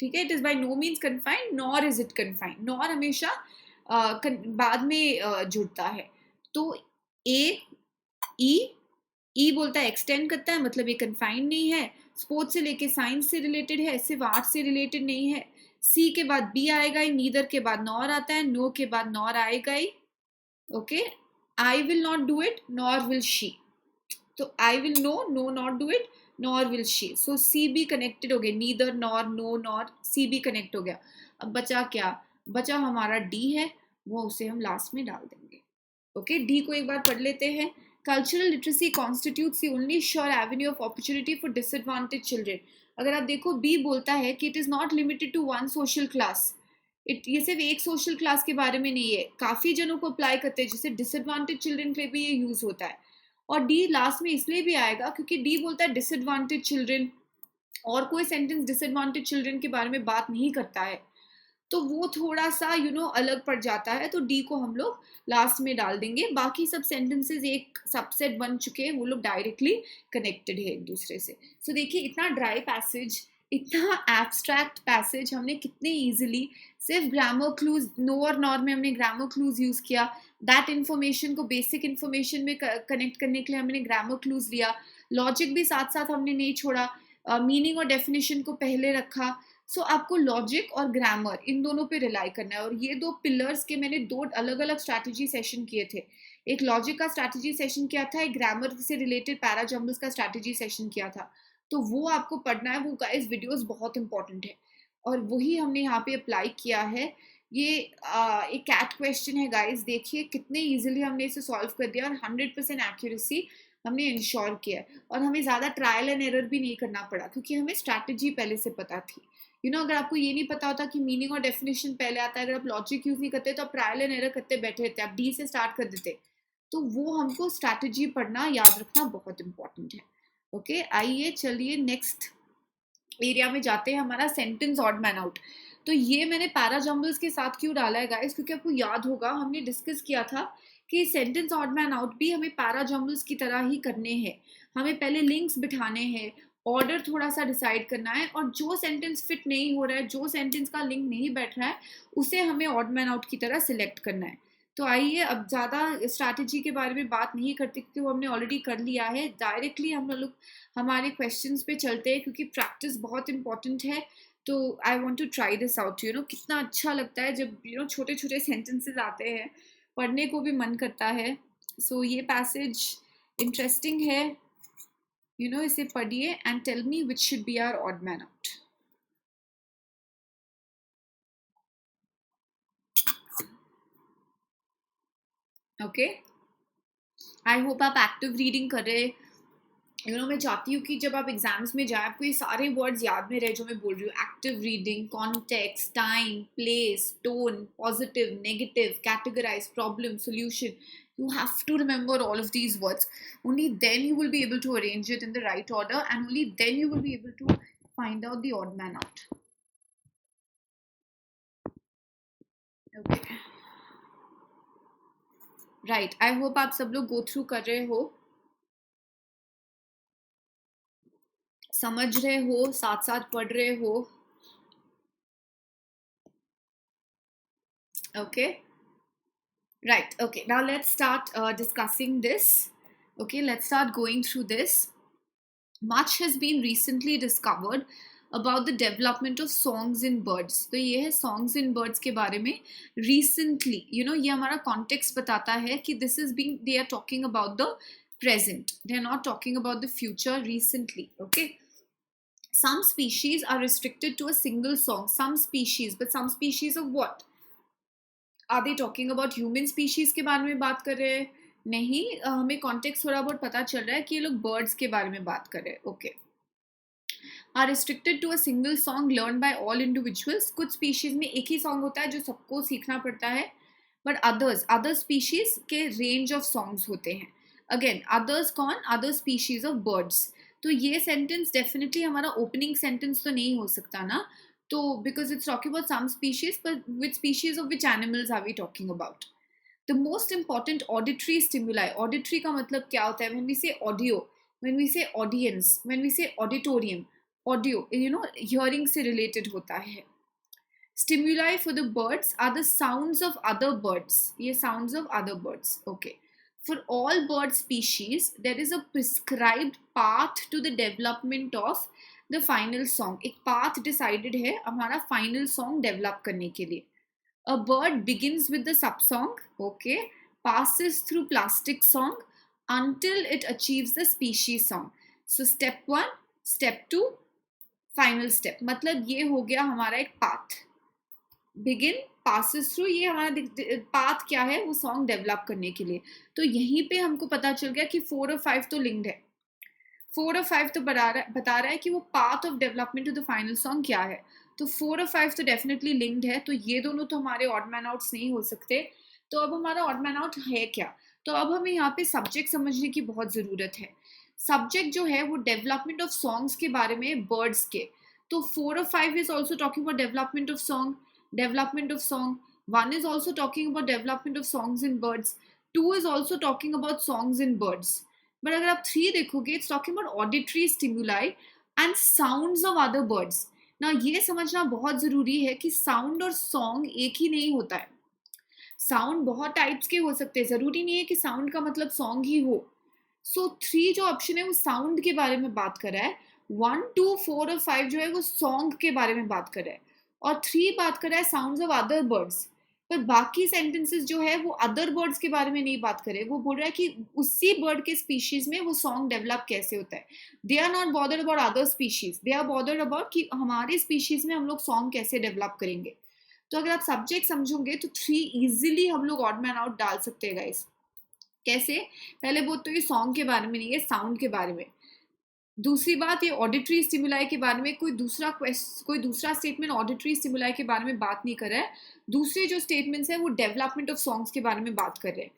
ठीक है। It is by no means confined, nor is it confined, nor हमेशा बाद में जुड़ता है। तो ए ई, ई बोलता है एक्सटेंड करता है, मतलब ये कन्फाइंड नहीं है, स्पोर्ट्स से लेके साइंस से रिलेटेड है, सिर्फ आर्ट से रिलेटेड नहीं है। सी के बाद बी आएगा ही, नीदर के बाद नॉर आता है, नो के बाद नॉर आएगा ही। Okay, I will not do it nor will she, तो I will no not do it nor will she, so C B connected हो गया, neither nor no nor C B connect हो गया। अब बचा क्या, बचा हमारा डी है, वो उसे हम लास्ट में डाल देंगे। ओके, डी को एक बार पढ़ लेते हैं। Cultural literacy constitutes the only sure avenue of opportunity for disadvantage children. अगर आप देखो बी बोलता है कि it is not limited to one social class, ये सिर्फ एक सोशल क्लास के बारे में नहीं है, काफी जनों को अप्लाई करते हैं, जैसे डिसएडवांटेज चिल्ड्रन के लिए भी ये यूज होता है। और डी लास्ट में इसलिए भी आएगा क्योंकि डी बोलता है डिसएडवांटेज चिल्ड्रन, और कोई सेंटेंस डिसएडवांटेज चिल्ड्रन के बारे में बात नहीं करता है, तो वो थोड़ा सा अलग पड़ जाता है, तो डी को हम लोग लास्ट में डाल देंगे। बाकी सब सेंटेंसेस एक सबसेट बन चुके हैं, वो लोग डायरेक्टली कनेक्टेड है एक दूसरे से। सो देखिए, इतना ड्राई पैसेज, इतना एब्स्ट्रैक्ट पैसेज हमने कितने इजीली, सिर्फ ग्रामर क्लूज, नो और नॉर में हमने ग्रामर क्लूज यूज किया, दैट इन्फॉर्मेशन को बेसिक इन्फॉर्मेशन में कनेक्ट करने के लिए हमने ग्रामर क्लूज लिया, लॉजिक भी साथ साथ हमने नहीं छोड़ा, मीनिंग और डेफिनेशन को पहले रखा। सो आपको लॉजिक और ग्रामर इन दोनों पे रिलाई करना है, और ये दो पिलर्स के मैंने दो अलग अलग स्ट्रैटेजी सेशन किए थे, एक लॉजिक का स्ट्रैटेजी सेशन किया था, एक ग्रामर से रिलेटेड पैराजम्बल्स का स्ट्रैटेजी सेशन किया था, तो वो आपको पढ़ना है, वो गाइस वीडियोस बहुत इंपॉर्टेंट है। और वही हमने यहाँ पे अप्लाई किया है। ये एक कैट क्वेश्चन है गाइस, देखिए कितने इजीली हमने इसे सॉल्व कर दिया और 100% एक्यूरेसी हमने इंश्योर किया है, और हमें ज़्यादा ट्रायल एंड एरर भी नहीं करना पड़ा क्योंकि हमें स्ट्रैटेजी पहले से पता थी। अगर आपको ये नहीं पता होता कि मीनिंग और डेफिनेशन पहले आता है, अगर आप लॉजिक यूज नहीं करते तो आप ट्रायल एंड एरर करते बैठे रहते, आप डी से स्टार्ट कर देते। तो वो हमको स्ट्रैटेजी पढ़ना याद रखना बहुत इंपॉर्टेंट है। ओके, आइए चलिए नेक्स्ट एरिया में जाते हैं, हमारा सेंटेंस ऑड मैन आउट। तो ये मैंने पैराजम्बल्स के साथ क्यों डाला है गाइस, क्योंकि आपको याद होगा हमने डिस्कस किया था कि सेंटेंस ऑड मैन आउट भी हमें पैराजम्बल्स की तरह ही करने हैं। हमें पहले लिंक्स बिठाने हैं, ऑर्डर थोड़ा सा डिसाइड करना है, और जो सेंटेंस फिट नहीं हो रहा है, जो सेंटेंस का लिंक नहीं बैठ रहा है, उसे हमें ऑड मैन आउट की तरह सिलेक्ट करना है। तो आइए अब ज़्यादा स्ट्रैटेजी के बारे में बात नहीं करते क्योंकि वो हमने ऑलरेडी कर लिया है। डायरेक्टली हम लोग हमारे क्वेश्चंस पे चलते हैं क्योंकि प्रैक्टिस बहुत इंपॉर्टेंट है। तो I want to try this out. कितना अच्छा लगता है जब छोटे छोटे सेंटेंसेस आते हैं, पढ़ने को भी मन करता है। सो ये पैसेज इंटरेस्टिंग है, इसे पढ़िए and tell me which should be our odd man out. Okay, I hope आप एक्टिव रीडिंग कर रहे। मैं चाहती हूँ कि जब आप एग्जाम्स में जाए आपको ये सारे वर्ड्स याद में रहे जो मैं बोल रही हूँ। Active reading, context, time, place, tone, positive, negative, categorize, problem, solution. You have to remember all of these words. Only then you will be able to arrange it in the right order, and only then you will be able to find out the odd man out. Okay. Right. I hope आप सब लोग go through कर रहे हो, समझ रहे हो, साथ साथ पढ़ रहे हो। Okay. Right. Okay. Now let's start discussing this. Okay. Let's start going through this. Much has been recently discovered about the development of songs in birds. तो ये है songs in birds के बारे में recently. ये हमारा context बताता है कि this is being, they are talking about the present. They are not talking about the future. Recently. Okay. Some species are restricted to a single song. Some species, but some species of what? Are they talking about human species के बारे में बात कर रहे हैं? नहीं, हमें context थोड़ा बहुत पता चल रहा है कि ये लोग बर्ड्स के बारे में बात कर रहे हैं। Okay, are restricted to a single song learn by all individuals. कुछ स्पीशीज में एक ही सॉन्ग होता है जो सबको सीखना पड़ता है, बट अदर स्पीशीज के रेंज ऑफ सॉन्ग्स होते हैं। अगेन अदर्स कौन? Other species of birds. तो ये सेंटेंस डेफिनेटली हमारा ओपनिंग सेंटेंस तो नहीं हो सकता ना, तो because it's talking about some species, but which species of which animals are we talking about? The most important auditory stimuli. Auditory का मतलब क्या होता है? When we say audio, when we say audience, when we say auditorium, audio, hearing से related होता है। Stimuli for the birds are the sounds of other birds. ये sounds of other birds. Okay. For all bird species, there is a prescribed path to the development of the final song. एक path decided है हमारा final song develop करने के लिए। A bird begins with the subsong, okay, passes through plastic song until it achieves the species song. So step 1, step 2, final step. मतलब ये हो गया हमारा एक path. Begin, passes through, ये हमारा path क्या है? वो song develop करने के लिए। तो यहीं पे हमको पता चल गया कि 4 और 5 तो linked है। 4 और 5 तो बता रहा है कि वो path of development to the final song क्या है। तो 4 और 5 तो डेफिनेटली लिंक्ड है, तो ये दोनों तो हमारे ऑड मैन आउट्स नहीं हो सकते। तो अब हमारा ऑड मैन आउट है क्या? तो अब हमें यहाँ पे सब्जेक्ट समझने की बहुत ज़रूरत है। सब्जेक्ट जो है वो डेवलपमेंट ऑफ सॉन्ग्स के बारे में, बर्ड्स के। तो 4 और 5 is also talking about development of song, development of song. 1 is also talking about development of songs in birds. 2 is also talking about songs in birds. But अगर आप 3 देखोगे, it's talking about auditory stimuli and sounds of other birds ना। ये समझना बहुत ज़रूरी है कि साउंड और सॉन्ग एक ही नहीं होता है। साउंड बहुत टाइप्स के हो सकते हैं, ज़रूरी नहीं है कि साउंड का मतलब सॉन्ग ही हो। सो 3 जो ऑप्शन है वो साउंड के बारे में बात कर रहा है, 1, 2, 4 और 5 जो है वो सॉन्ग के बारे में बात कर रहा है, और 3 बात कर रहा है साउंड्स ऑफ अदर बर्ड्स। पर बाकी सेंटेंसेस जो है वो अदर बर्ड्स के बारे में नहीं बात करे, वो बोल रहा है कि उसी बर्ड के स्पीशीज में वो सॉन्ग डेवलप कैसे होता है. They are not bothered about other species, they are bothered about कि हमारे स्पीशीज में हम लोग सॉन्ग कैसे डेवलप करेंगे. तो अगर आप सब्जेक्ट समझोगे तो 3 इजीली हम लोग ऑड मैन आउट डाल सकते हैं गाइस. कैसे? पहले बात तो ये सॉन्ग के बारे में नहीं है, साउंड के बारे में. दूसरी बात, ये ऑडिटरी स्टिमुलाई के बारे में कोई दूसरा स्टेटमेंट ऑडिटरी स्टिमुलाई के बारे में बात नहीं कर रहा है. दूसरे जो स्टेटमेंट्स हैं वो डेवलपमेंट ऑफ सॉन्ग्स के बारे में बात कर रहे हैं.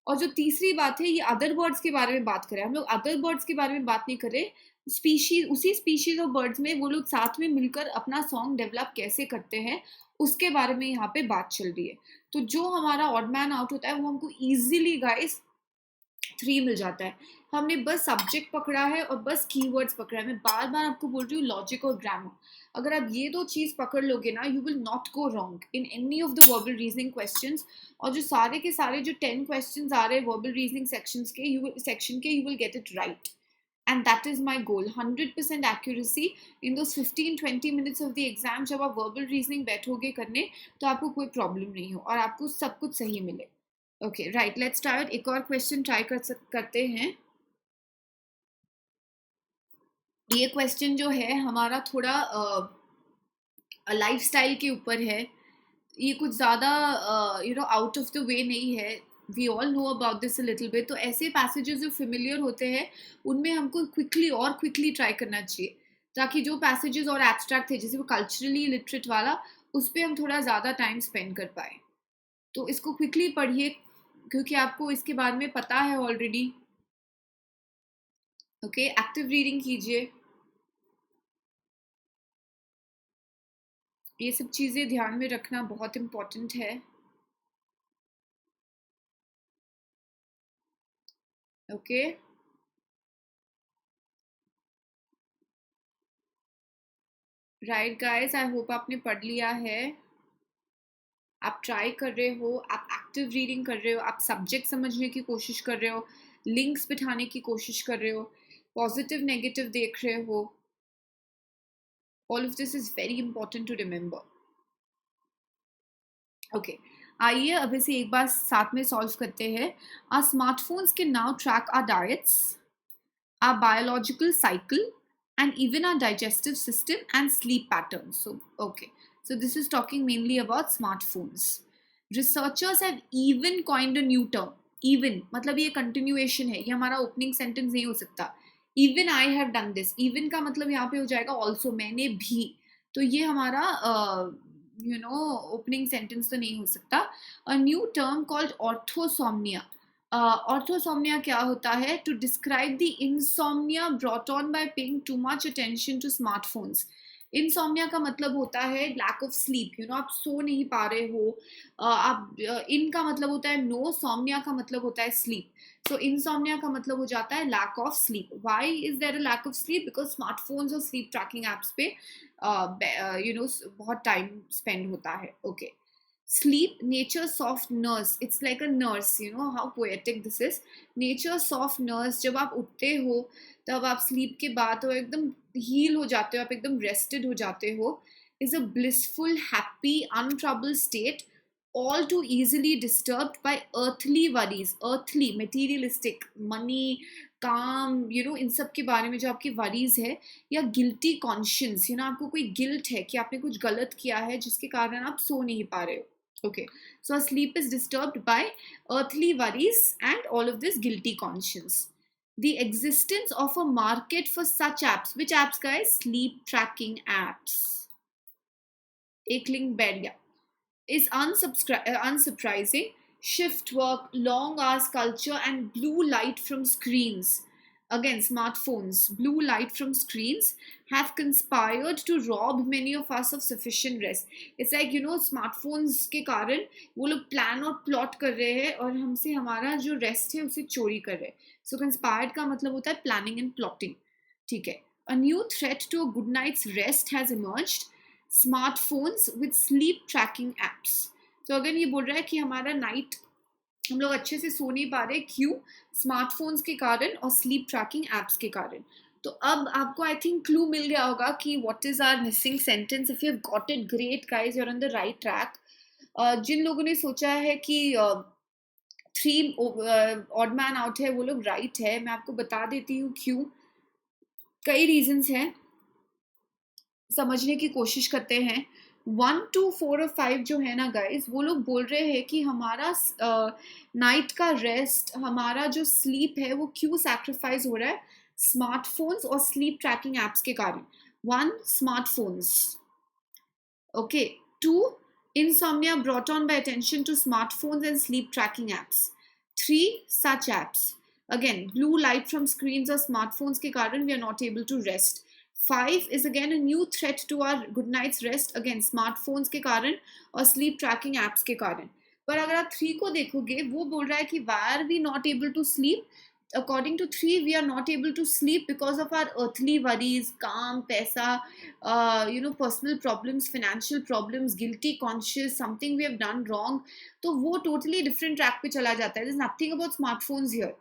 और जो तीसरी बात है, ये अदर बर्ड्स के बारे में बात कर रहे हैं. हम लोग अदर बर्ड्स के बारे में बात नहीं कर रहे. उसी स्पीशीज ऑफ बर्ड्स में वो लोग साथ में मिलकर अपना सॉन्ग डेवलप कैसे करते हैं उसके बारे में यहाँ पे बात चल रही है. तो जो हमारा ऑड मैन आउट होता है वो हमको इजीली गाइस 3 मिल जाता है. हमने बस सब्जेक्ट पकड़ा है और बस कीवर्ड्स पकड़ा है. मैं बार बार आपको बोल रही हूँ, लॉजिक और ग्रामर. अगर आप ये 2 चीज पकड़ लोगे ना, you will not go wrong in any of the verbal reasoning questions. और जो सारे के सारे जो 10 क्वेश्चंस आ रहे हैं वर्बल रीजनिंग सेक्शन के, you will get it right. And that is my goal, 100% accuracy in those 15-20 minutes of the exam. जब आप वर्बल रीजनिंग बैठोगे करने तो आपको कोई प्रॉब्लम नहीं हो और आपको सब कुछ सही मिले. Okay right, let's start. एक और क्वेश्चन ट्राई करते हैं. ये क्वेश्चन जो है हमारा थोड़ा लाइफस्टाइल के ऊपर है. ये कुछ ज़्यादा आउट ऑफ द वे नहीं है. We all know about this a little bit. तो ऐसे पैसेजेस जो फेमिलियर होते हैं उनमें हमको क्विकली ट्राई करना चाहिए, ताकि जो पैसेजेस और एब्स्ट्रैक्ट थे जैसे वो कल्चरली लिटरेट वाला, उस पर हम थोड़ा ज़्यादा टाइम स्पेंड कर पाए. तो इसको क्विकली पढ़िए क्योंकि आपको इसके बारे में पता है ऑलरेडी. ओके, एक्टिव रीडिंग कीजिए. ये सब चीज़ें ध्यान में रखना बहुत इम्पोर्टेंट है. Okay right guys, I hope आपने पढ़ लिया है. आप ट्राई कर रहे हो, आप एक्टिव रीडिंग कर रहे हो, आप सब्जेक्ट समझने की कोशिश कर रहे हो, लिंक्स बिठाने की कोशिश कर रहे हो, पॉजिटिव नेगेटिव देख रहे हो. All of this is very important to remember. Okay, आइए अब इसे एक बार साथ में सॉल्व करते हैं. Our smartphones can now track our diets, our biological cycle, and even our digestive system and sleep patterns. So, okay. So, this is talking mainly about smartphones. Researchers have even coined a new term. Even, मतलब ये continuation है, ये हमारा opening sentence नहीं हो सकता. Even I have done this. Even का मतलब यहाँ पे हो जाएगा also, मैंने भी. तो ये हमारा opening sentence तो नहीं हो सकता. A new term called orthosomnia. ऑर्थोसोमनिया क्या होता है? To describe the insomnia brought on by paying too much attention to smartphones. Insomnia का मतलब होता है लैक ऑफ स्लीप. आप सो नहीं पा रहे हो. इन का मतलब होता है नो, सोमनिया का मतलब होता है स्लीप. सो इंसोमनिया का मतलब हो जाता है lack of sleep. Why is there a lack of sleep? Because smartphones और स्लीप ट्रैकिंग एप्स पे बहुत टाइम स्पेंड होता है. Okay, sleep, nature's soft nurse. It's like a nurse, how poetic this is. Nature's soft nurse. जब आप उठते हो तब आप स्लीप के बाद हो एकदम हील हो जाते हो, आप एकदम रेस्टेड हो जाते हो. is a blissful, happy, untroubled state, all too easily disturbed by earthly worries. earthly, materialistic, money, काम, इन सब के बारे में जो आपकी वरीज है, या गिल्टी कॉन्शियंस, आपको कोई गिल्ट है कि आपने कुछ गलत किया है जिसके कारण आप सो नहीं पा रहे हो. Okay, so our sleep is disturbed by earthly worries and all of this guilty conscience. The existence of a market for such apps. Which apps, guys? Sleep tracking apps. Ek link bed, yeah. Is unsurprising. Shift work, long hours culture, and blue light from screens. Again, smartphones, blue light from screens have conspired to rob many of us of sufficient rest. It's like, smartphones के कारण वो लोग plan और plot कर रहे हैं और हमसे हमारा जो रेस्ट है उसे चोरी कर रहे हैं. सो कंस्पायर्ड का मतलब होता है प्लानिंग एंड प्लॉटिंग. ठीक है. A new threat to a good night's rest has emerged. Smartphones with sleep tracking apps. तो अगर ये बोल रहा है कि हमारा नाइट हम लोग अच्छे से सो नहीं पा रहे, क्यों? स्मार्टफोन्स के कारण और स्लीप ट्रैकिंग एप्स के कारण. तो अब आपको आई थिंक क्लू मिल गया होगा कि what is our missing sentence. If you have got it, great guys, you are on the right track. जिन लोगों ने सोचा है कि 3 ऑड मैन आउट है, वो लोग राइट है। मैं आपको बता देती हूँ क्यों। कई रीजंस हैं, समझने की कोशिश करते हैं। 1 2 4 और 5 जो है ना गाइज, वो लोग बोल रहे हैं कि हमारा नाइट का रेस्ट, हमारा जो स्लीप है, वो क्यों सैक्रिफाइस हो रहा है स्मार्टफोन्स और स्लीप ट्रैकिंग एप्स के कारण। 1 smartphones, okay. 2 insomnia brought on by attention to smartphones and sleep tracking apps. 3 such apps, again blue light from screens or smartphones के कारण we are not able to rest. 5 is again a new threat to our good night's rest, again smartphones के कारण और sleep tracking apps के कारण। पर अगर आप 3 को देखोगे, वो बोल रहा है कि why are we not able to sleep? According to 3, we are not able to sleep because of our earthly worries, काम, पैसा, personal problems, financial problems, guilty conscious, something we have done wrong. तो वो totally different track पे चला जाता है. There's nothing about smartphones here.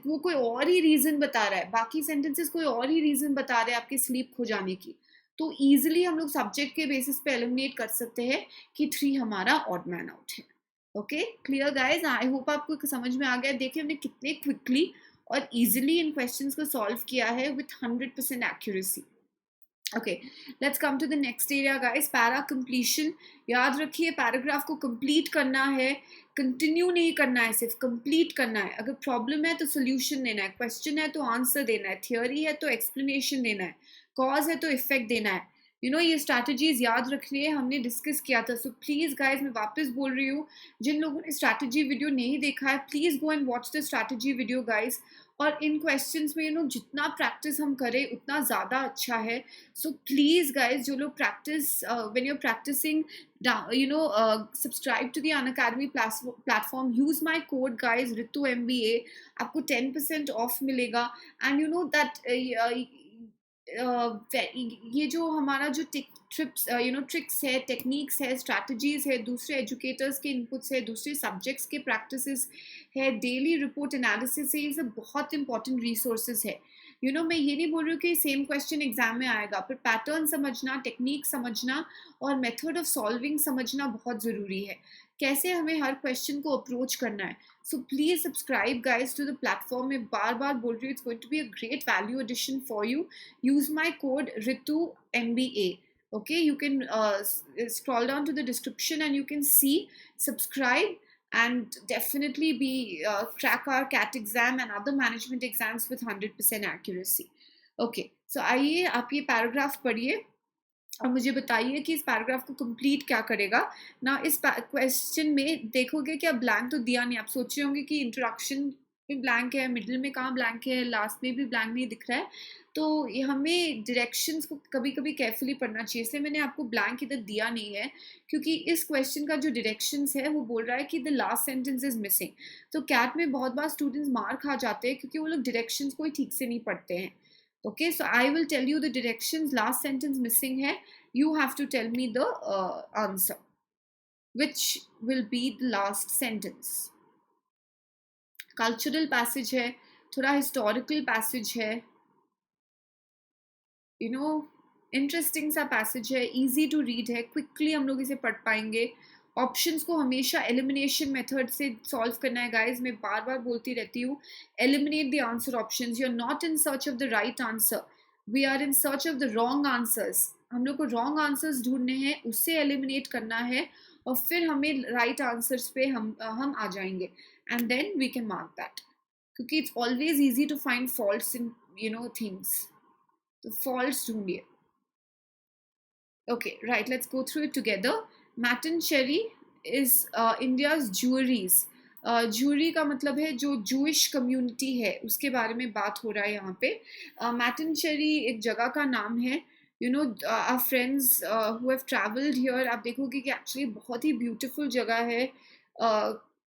वो कोई और ही रीजन बता रहा है, बाकी सेंटेंसेस कोई और ही रीजन बता रहे हैं आपके स्लीप खो जाने की। तो इजीली हम लोग सब्जेक्ट के बेसिस पे एलिमिनेट कर सकते हैं कि 3 हमारा ऑड मैन आउट है। Okay, clear guys? I hope आपको समझ में आ गया। देखिए हमने कितने क्विकली और इजीली इन क्वेश्चंस को सॉल्व किया है with 100% accuracy. Okay, let's come to the next area guys, para completion. याद रखिए, पैराग्राफ को कंप्लीट करना है, कंटिन्यू नहीं करना है, सिर्फ कंप्लीट करना है। अगर प्रॉब्लम है तो सोल्यूशन देना है, क्वेश्चन है तो आंसर देना है, थियोरी है तो एक्सप्लेनेशन देना है, कॉज है तो इफेक्ट देना है। ये स्ट्रैटेजीज याद रखिए, हमने डिस्कस किया था। सो प्लीज गाइज, मैं वापस बोल रही हूँ, जिन लोगों ने स्ट्रैटेजी वीडियो नहीं देखा है, please go and watch the strategy video guys. और इन क्वेश्चंस में जितना प्रैक्टिस हम करें उतना ज़्यादा अच्छा है। सो प्लीज़ गाइज, जो लोग practice, when you are practicing, subscribe to the Unacademy platform, use my code guys Ritu MBA, आपको 10% ऑफ मिलेगा। एंड यू नो दैट ये जो हमारा जो ट्रिक्स है, टेक्निक्स है, स्ट्रैटेजीज है, दूसरे एजुकेटर्स के इनपुट्स है, दूसरे सब्जेक्ट्स के प्रैक्टिसेस है, डेली रिपोर्ट एनालिसिस है, ये सब बहुत इंपॉर्टेंट रिसोर्सेज है। मैं ये नहीं बोल रही हूँ कि सेम क्वेश्चन एग्जाम में आएगा, पर पैटर्न समझना, टेक्निक समझना और मेथड ऑफ सॉल्विंग समझना बहुत ज़रूरी है, कैसे हमें हर क्वेश्चन को अप्रोच करना है। So please subscribe guys to the platform. मैं बार बार बोल रही हूँ, it's going to be a great value addition for you. use my code Ritu MBA. Okay, you can scroll down to the description and you can see, subscribe, and definitely be crack our CAT exam and other management exams with 100% accuracy. Okay, so आइए आप ये paragraph पढ़िए और मुझे बताइए कि इस paragraph को कंप्लीट क्या करेगा ना। इस क्वेश्चन में देखोगे कि अब ब्लैंक तो दिया नहीं, आप सोच रहे होंगे कि इंट्रोडक्शन में ब्लैंक है, मिडिल में कहाँ ब्लैंक है, लास्ट में भी ब्लैंक नहीं दिख रहा है। तो ये हमें डायरेक्शंस को कभी कभी केयरफुली पढ़ना चाहिए, इसलिए मैंने आपको ब्लैंक इधर दिया नहीं है, क्योंकि इस क्वेश्चन का जो डायरेक्शंस है वो बोल रहा है कि the last sentence is missing. तो कैट में बहुत बार स्टूडेंट्स मार खा जाते हैं क्योंकि वो लोग डायरेक्शंस को ही ठीक से नहीं पढ़ते हैं। Okay, so I will tell you the directions. Last sentence missing hai. You have to tell me the answer, which will be the last sentence. Cultural passage है, थोड़ा historical passage है, interesting सा passage है, easy to read है, quickly हम लोग इसे पढ़ पाएंगे। ऑप्शंस को हमेशा एलिमिनेशन मेथड से सॉल्व करना है गाइज, मैं बार बार बोलती रहती हूँ, eliminate the answer options. You are not in search of the right answer, we are in search of the wrong answers. हम लोग को रॉन्ग आंसर्स ढूंढने हैं, उससे एलिमिनेट करना है और फिर हमें राइट आंसर्स पे हम आ जाएंगे, and then we can mark that, क्योंकि it's always easy to find faults in things. तो फॉल्ट्स ढूंढिए। Okay, right, let's go through it together. Matin Cherry is India's jewelries. Jury का मतलब है जो जूइश कम्युनिटी है उसके बारे में बात हो रहा है यहाँ पे। मैटिन शेरी एक जगह का नाम है। Our friends who have travelled here, आप देखोगे कि एक्चुअली बहुत ही ब्यूटीफुल जगह है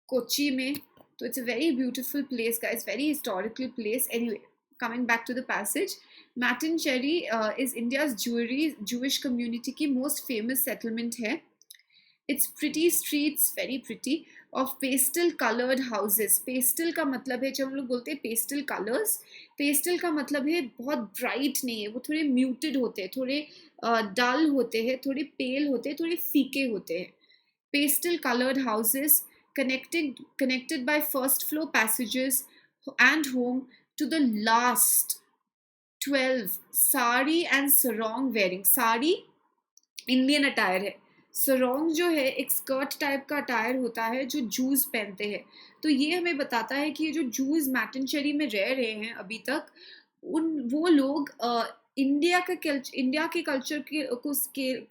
कोची में। तो it's a very beautiful place guys, very historical place. Anyway, coming back to the passage, Matin Cherry is India's Jewish community की most famous settlement है। It's pretty streets, very pretty, of pastel colored houses. Pastel का मतलब है, जब हम लोग बोलते हैं pastel colors, pastel का मतलब है बहुत bright नहीं है, वो थोड़े muted होते हैं, थोड़े dull होते हैं, थोड़े pale होते हैं, थोड़े फीके होते हैं। pastel colored houses connected by first floor passages and home to the last 12 sari and sarong wearing. Sari Indian attire है, सरोंग जो है एक स्कर्ट टाइप का अटायर होता है जो जूस पहनते हैं. तो ये हमें बताता है कि ये जो जूस मैटनचेरी में रह रहे हैं अभी तक, वो लोग इंडिया के कल्चर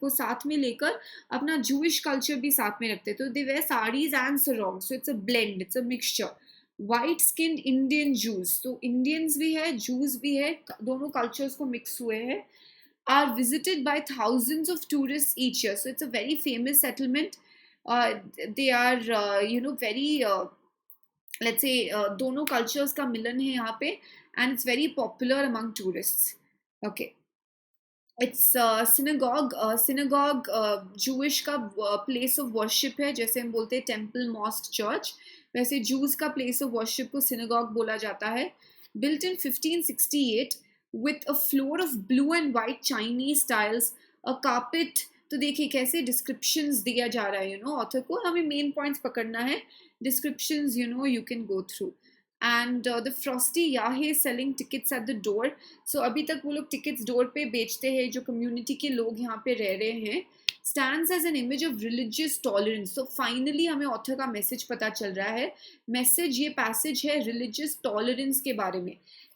को साथ में लेकर अपना जूइश कल्चर भी साथ में रखते हैं. तो they wear saris and sarong, so it's a blend, it's a mixture. White skinned Indian Jews, तो इंडियंस भी है, जूस भी है, दोनों कल्चर्स को मिक्स हुए हैं. Are visited by thousands of tourists each year. So it's a very famous settlement. They are, very, let's say, दोनों cultures का मिलन है यहाँ पे, and it's very popular among tourists. Okay. It's synagogue. Synagogue Jewish का place of worship है, जैसे हम बोलते हैं temple, mosque, church. वैसे Jews का place of worship को synagogue बोला जाता है. Built in 1568 with a floor of blue and white Chinese tiles, a carpet. तो देखिए कैसे descriptions दिया जा रहा है, author को हमें main points पकड़ना है. Descriptions, you can go through. And the frosty yahe selling tickets at the door. So अभी तक वो लोग tickets door पे बेचते हैं, जो community के लोग यहाँ पे रह रहे हैं. Stands as an image of religious tolerance. So finally हमें author का message पता चल रहा है. Message, ये passage है religious tolerance के बारे में,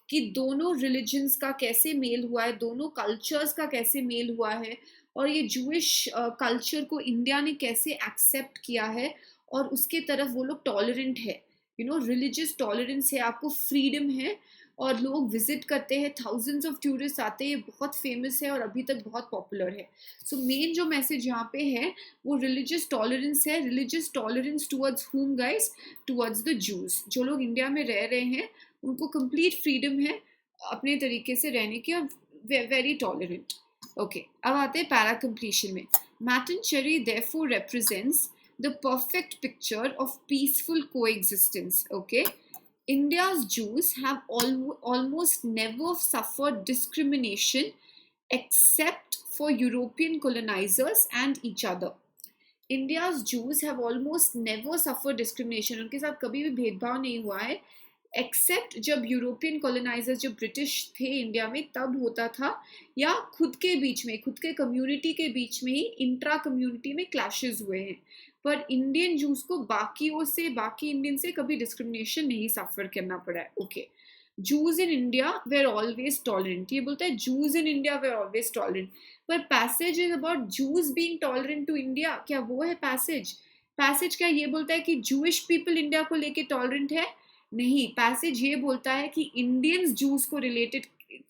कि दोनों रिलीजन्स का कैसे मेल हुआ है, दोनों कल्चर्स का कैसे मेल हुआ है, और ये जूइश कल्चर को इंडिया ने कैसे एक्सेप्ट किया है, और उसके तरफ वो लोग टॉलरेंट है. रिलीजियस टॉलरेंस है, आपको फ्रीडम है, और लोग विजिट करते हैं, थाउजेंड्स ऑफ टूरिस्ट आते हैं, बहुत फेमस है और अभी तक बहुत पॉपुलर है. सो मेन जो मैसेज यहाँ पे है वो रिलीजियस टॉलरेंस है. रिलीजियस टॉलरेंस टुवर्ड्स हुम गाइस? Towards the juice. जो लोग इंडिया में रह रहे हैं उनको कंप्लीट फ्रीडम है अपने तरीके से रहने की, और वेरी टॉलरेंट. ओके, अब आते हैं पैरा कंप्लीशन में. मैटनचेरी therefore represents the perfect picture of peaceful coexistence. Okay, India's Jews have almost never suffered discrimination except for European colonizers and each other. India's Jews have almost never suffered discrimination. उनके साथ कभी भी भेदभाव नहीं हुआ है, accept जब European colonisers, जब ब्रिटिश थे इंडिया में, तब होता था, या खुद के बीच में, खुद के कम्युनिटी के बीच में ही इंट्रा कम्युनिटी में क्लैशेस हुए हैं. पर इंडियन जूस को बाकियों से, बाकी इंडियन से कभी डिस्क्रिमिनेशन नहीं सफर करना पड़ा है. Okay, Jews in India were always tolerant. ये बोलता है Jews in India were always tolerant, पर passage is about Jews being tolerant to India. क्या वो है पैसेज? पैसेज क्या ये बोलता है कि जूइश पीपल इंडिया को लेके टॉलरेंट है? नहीं, पैसेज ये बोलता है कि इंडियंस जूस को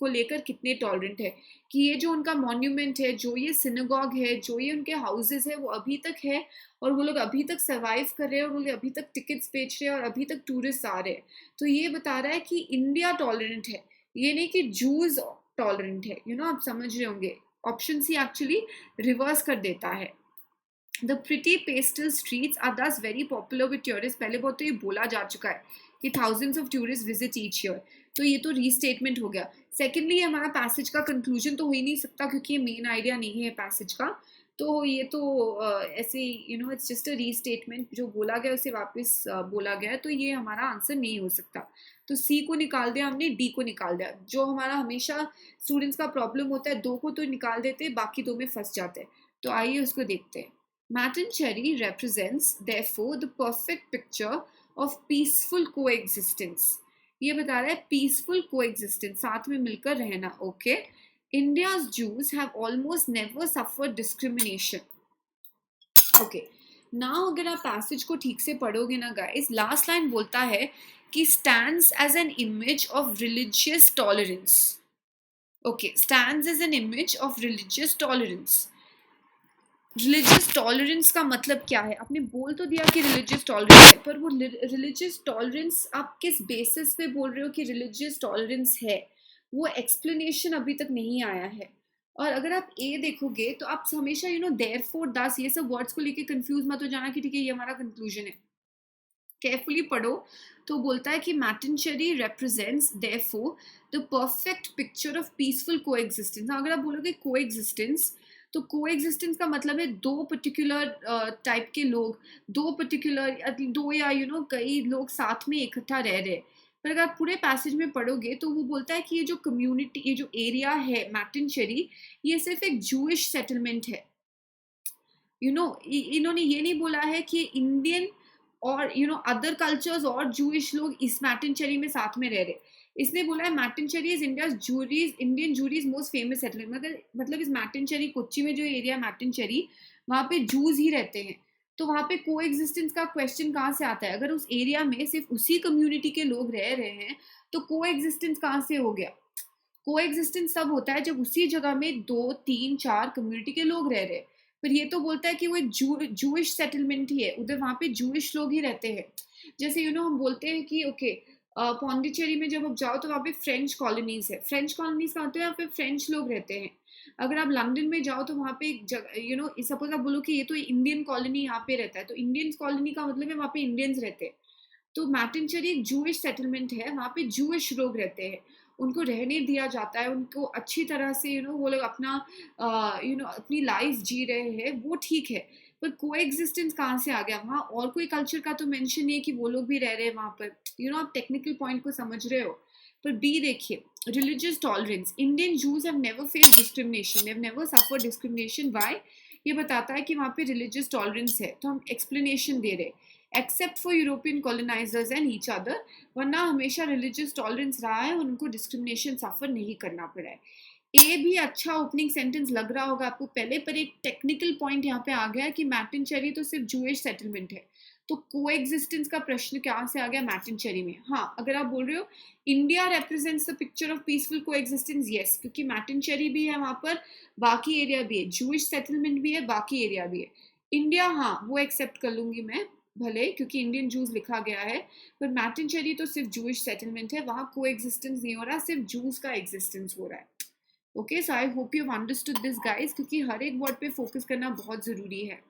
लेकर कितने टॉलरेंट है, कि ये जो उनका मॉन्यूमेंट है, जो ये सिनेगॉग है, जो ये उनके हाउसेस है, वो अभी तक है, और वो लोग अभी तक सर्वाइव कर रहे हैं, और वो लोग अभी तक टिकट्स बेच रहे हैं, और अभी तक टूरिस्ट आ रहे हैं. तो ये बता रहा है कि इंडिया टॉलरेंट है, ये नहीं कि जूस टॉलरेंट है. आप समझ रहे होंगे, ऑप्शन सी एक्चुअली रिवर्स कर देता है. The pretty pastel streets are thus very popular with tourists. पहले बहुत तो ये बोला जा चुका है कि thousands of tourists visit each year. तो ये तो रीस्टेटमेंट हो गया. सेकेंडली, हमारा पैसेज का कंक्लूजन तो हो ही नहीं सकता, क्योंकि ये मेन आइडिया नहीं है पैसेज का. तो ये तो ऐसे इट्स जस्ट अ रीस्टेटमेंट, जो बोला गया उसे वापस बोला गया है, तो ये हमारा आंसर नहीं हो सकता. तो सी को निकाल दिया हमने, डी को निकाल दिया. जो हमारा हमेशा स्टूडेंट्स का प्रॉब्लम होता है, दो को तो निकाल देते, बाकी दो में फंस जाते हैं. तो आइए उसको देखते हैं. Mattancherry represents, therefore, the perfect picture of peaceful coexistence. ये बता रहा है peaceful coexistence, साथ में मिलकर रहना. Okay, India's Jews have almost never suffered discrimination. Okay, now अगर आप passage को ठीक से पढ़ोगे ना guys, last line बोलता है कि stands as an image of religious tolerance. Okay, stands as an image of religious tolerance. Religious tolerance का मतलब क्या है? आपने बोल तो दिया कि रिलीजियस टॉलरेंस है, पर वो रिलीजियस टॉलरेंस आप किस बेसिस पे बोल रहे हो कि रिलीजियस टॉलरेंस है, वो एक्सप्लेनेशन अभी तक नहीं आया है. और अगर आप ए देखोगे तो आप हमेशा देयरफॉर, दस, ये सब वर्ड्स को लेके कंफ्यूज मत हो जाना कि ठीक है ये हमारा कंक्लूजन है. केयरफुली पढ़ो. तो बोलता है कि मैटनचेरी represents therefore the perfect picture of peaceful coexistence. अगर आप बोलोगे coexistence, तो को एग्जिस्टेंस का मतलब है दो पर्टिकुलर टाइप के लोग, दो पर्टिकुलर दो या कई लोग साथ में इकट्ठा रह रहे। पर अगर आप पूरे पैसेज में पढ़ोगे तो वो बोलता है कि ये जो कम्युनिटी, ये जो एरिया है मैटिनचेरी, ये सिर्फ एक जूइश सेटलमेंट है। इन्होंने ये नहीं बोला है कि इंडियन और अदर कल्चर्स और जूइश लोग इस मैटिनचेरी में साथ में रह रहे। इसने बोला है Mattancherry is Indian Jewry's most famous settlement. मतलब इस मैटिनचेरी, कोच्चि में जो एरिया मैटिनचेरी, वहाँ पे जूज ही रहते हैं। तो वहाँ पे को एग्जिस्टेंस का क्वेश्चन कहाँ से आता है? अगर उस एरिया में सिर्फ उसी कम्युनिटी के लोग रह रहे हैं तो को एग्जिस्टेंस कहाँ से हो गया? को एग्जिस्टेंस तब होता है जब उसी जगह में 2 3 4 कम्युनिटी के लोग रह रहे हैं। पर ये तो बोलता है कि वो जूइश सेटलमेंट ही है, उधर वहाँ पे जूइश लोग ही रहते हैं। जैसे हम बोलते हैं कि ओके, पौंडीचेरी में जब आप जाओ तो वहाँ पे फ्रेंच कॉलोनीज है। फ्रेंच कॉलोनीज का मतलब यहाँ पे फ्रेंच लोग रहते हैं। अगर आप लंदन में जाओ तो वहाँ पे एक जगह, सपोज आप बोलो कि ये तो इंडियन कॉलोनी यहाँ पे रहता है, तो इंडियन कॉलोनी का मतलब है वहाँ पे इंडियंस रहते हैं। तो मैटिनचेरी एक जूइश सेटलमेंट है, वहाँ पे जूइश लोग रहते हैं, उनको रहने दिया जाता है, उनको अच्छी तरह से वो लोग अपना अपनी लाइफ जी रहे हैं, वो ठीक है। पर को एग्जिस्टेंस कहाँ से आ गया? वहाँ और कोई कल्चर का तो मेंशन नहीं है कि वो लोग भी रह रहे हैं वहाँ पर। आप टेक्निकल पॉइंट को समझ रहे हो। पर बी देखिए, religious tolerance, Indian Jews have never face discrimination, they have never suffer discrimination. Why? ये बताता है कि वहाँ पे रिलीजियस टॉलरेंस है। तो हम एक्सप्लेनेशन दे रहे हैं, except for European colonisers and each other, वरना हमेशा रिलीजियस टॉलरेंस रहा है, उनको डिस्क्रिमिनेशन सफर नहीं करना पड़ा है। ए भी अच्छा ओपनिंग सेंटेंस लग रहा होगा आपको पहले, पर एक टेक्निकल पॉइंट यहाँ पे आ गया कि मैटिनचेरी तो सिर्फ जूइश सेटलमेंट है। तो को एग्जिस्टेंस का प्रश्न कहाँ से आ गया मैटिनचेरी में? हाँ, अगर आप बोल रहे हो India represents the picture of peaceful को एग्जिस्टेंस, यस, क्योंकि मैटिनचेरी भी है वहां पर, बाकी एरिया भी है, जूइश सेटलमेंट भी है, बाकी एरिया भी है। इंडिया, हाँ, वो एक्सेप्ट कर लूंगी मैं, भले क्योंकि इंडियन जूस लिखा गया है। पर मैटिनचेरी तो सिर्फ जूइश सेटलमेंट है, वहां को एग्जिस्टेंस नहीं हो रहा, सिर्फ जूस का एग्जिस्टेंस हो रहा है। Okay, so I hope you understood this guys, क्योंकि हर एक वर्ड पे फोकस करना बहुत जरूरी है।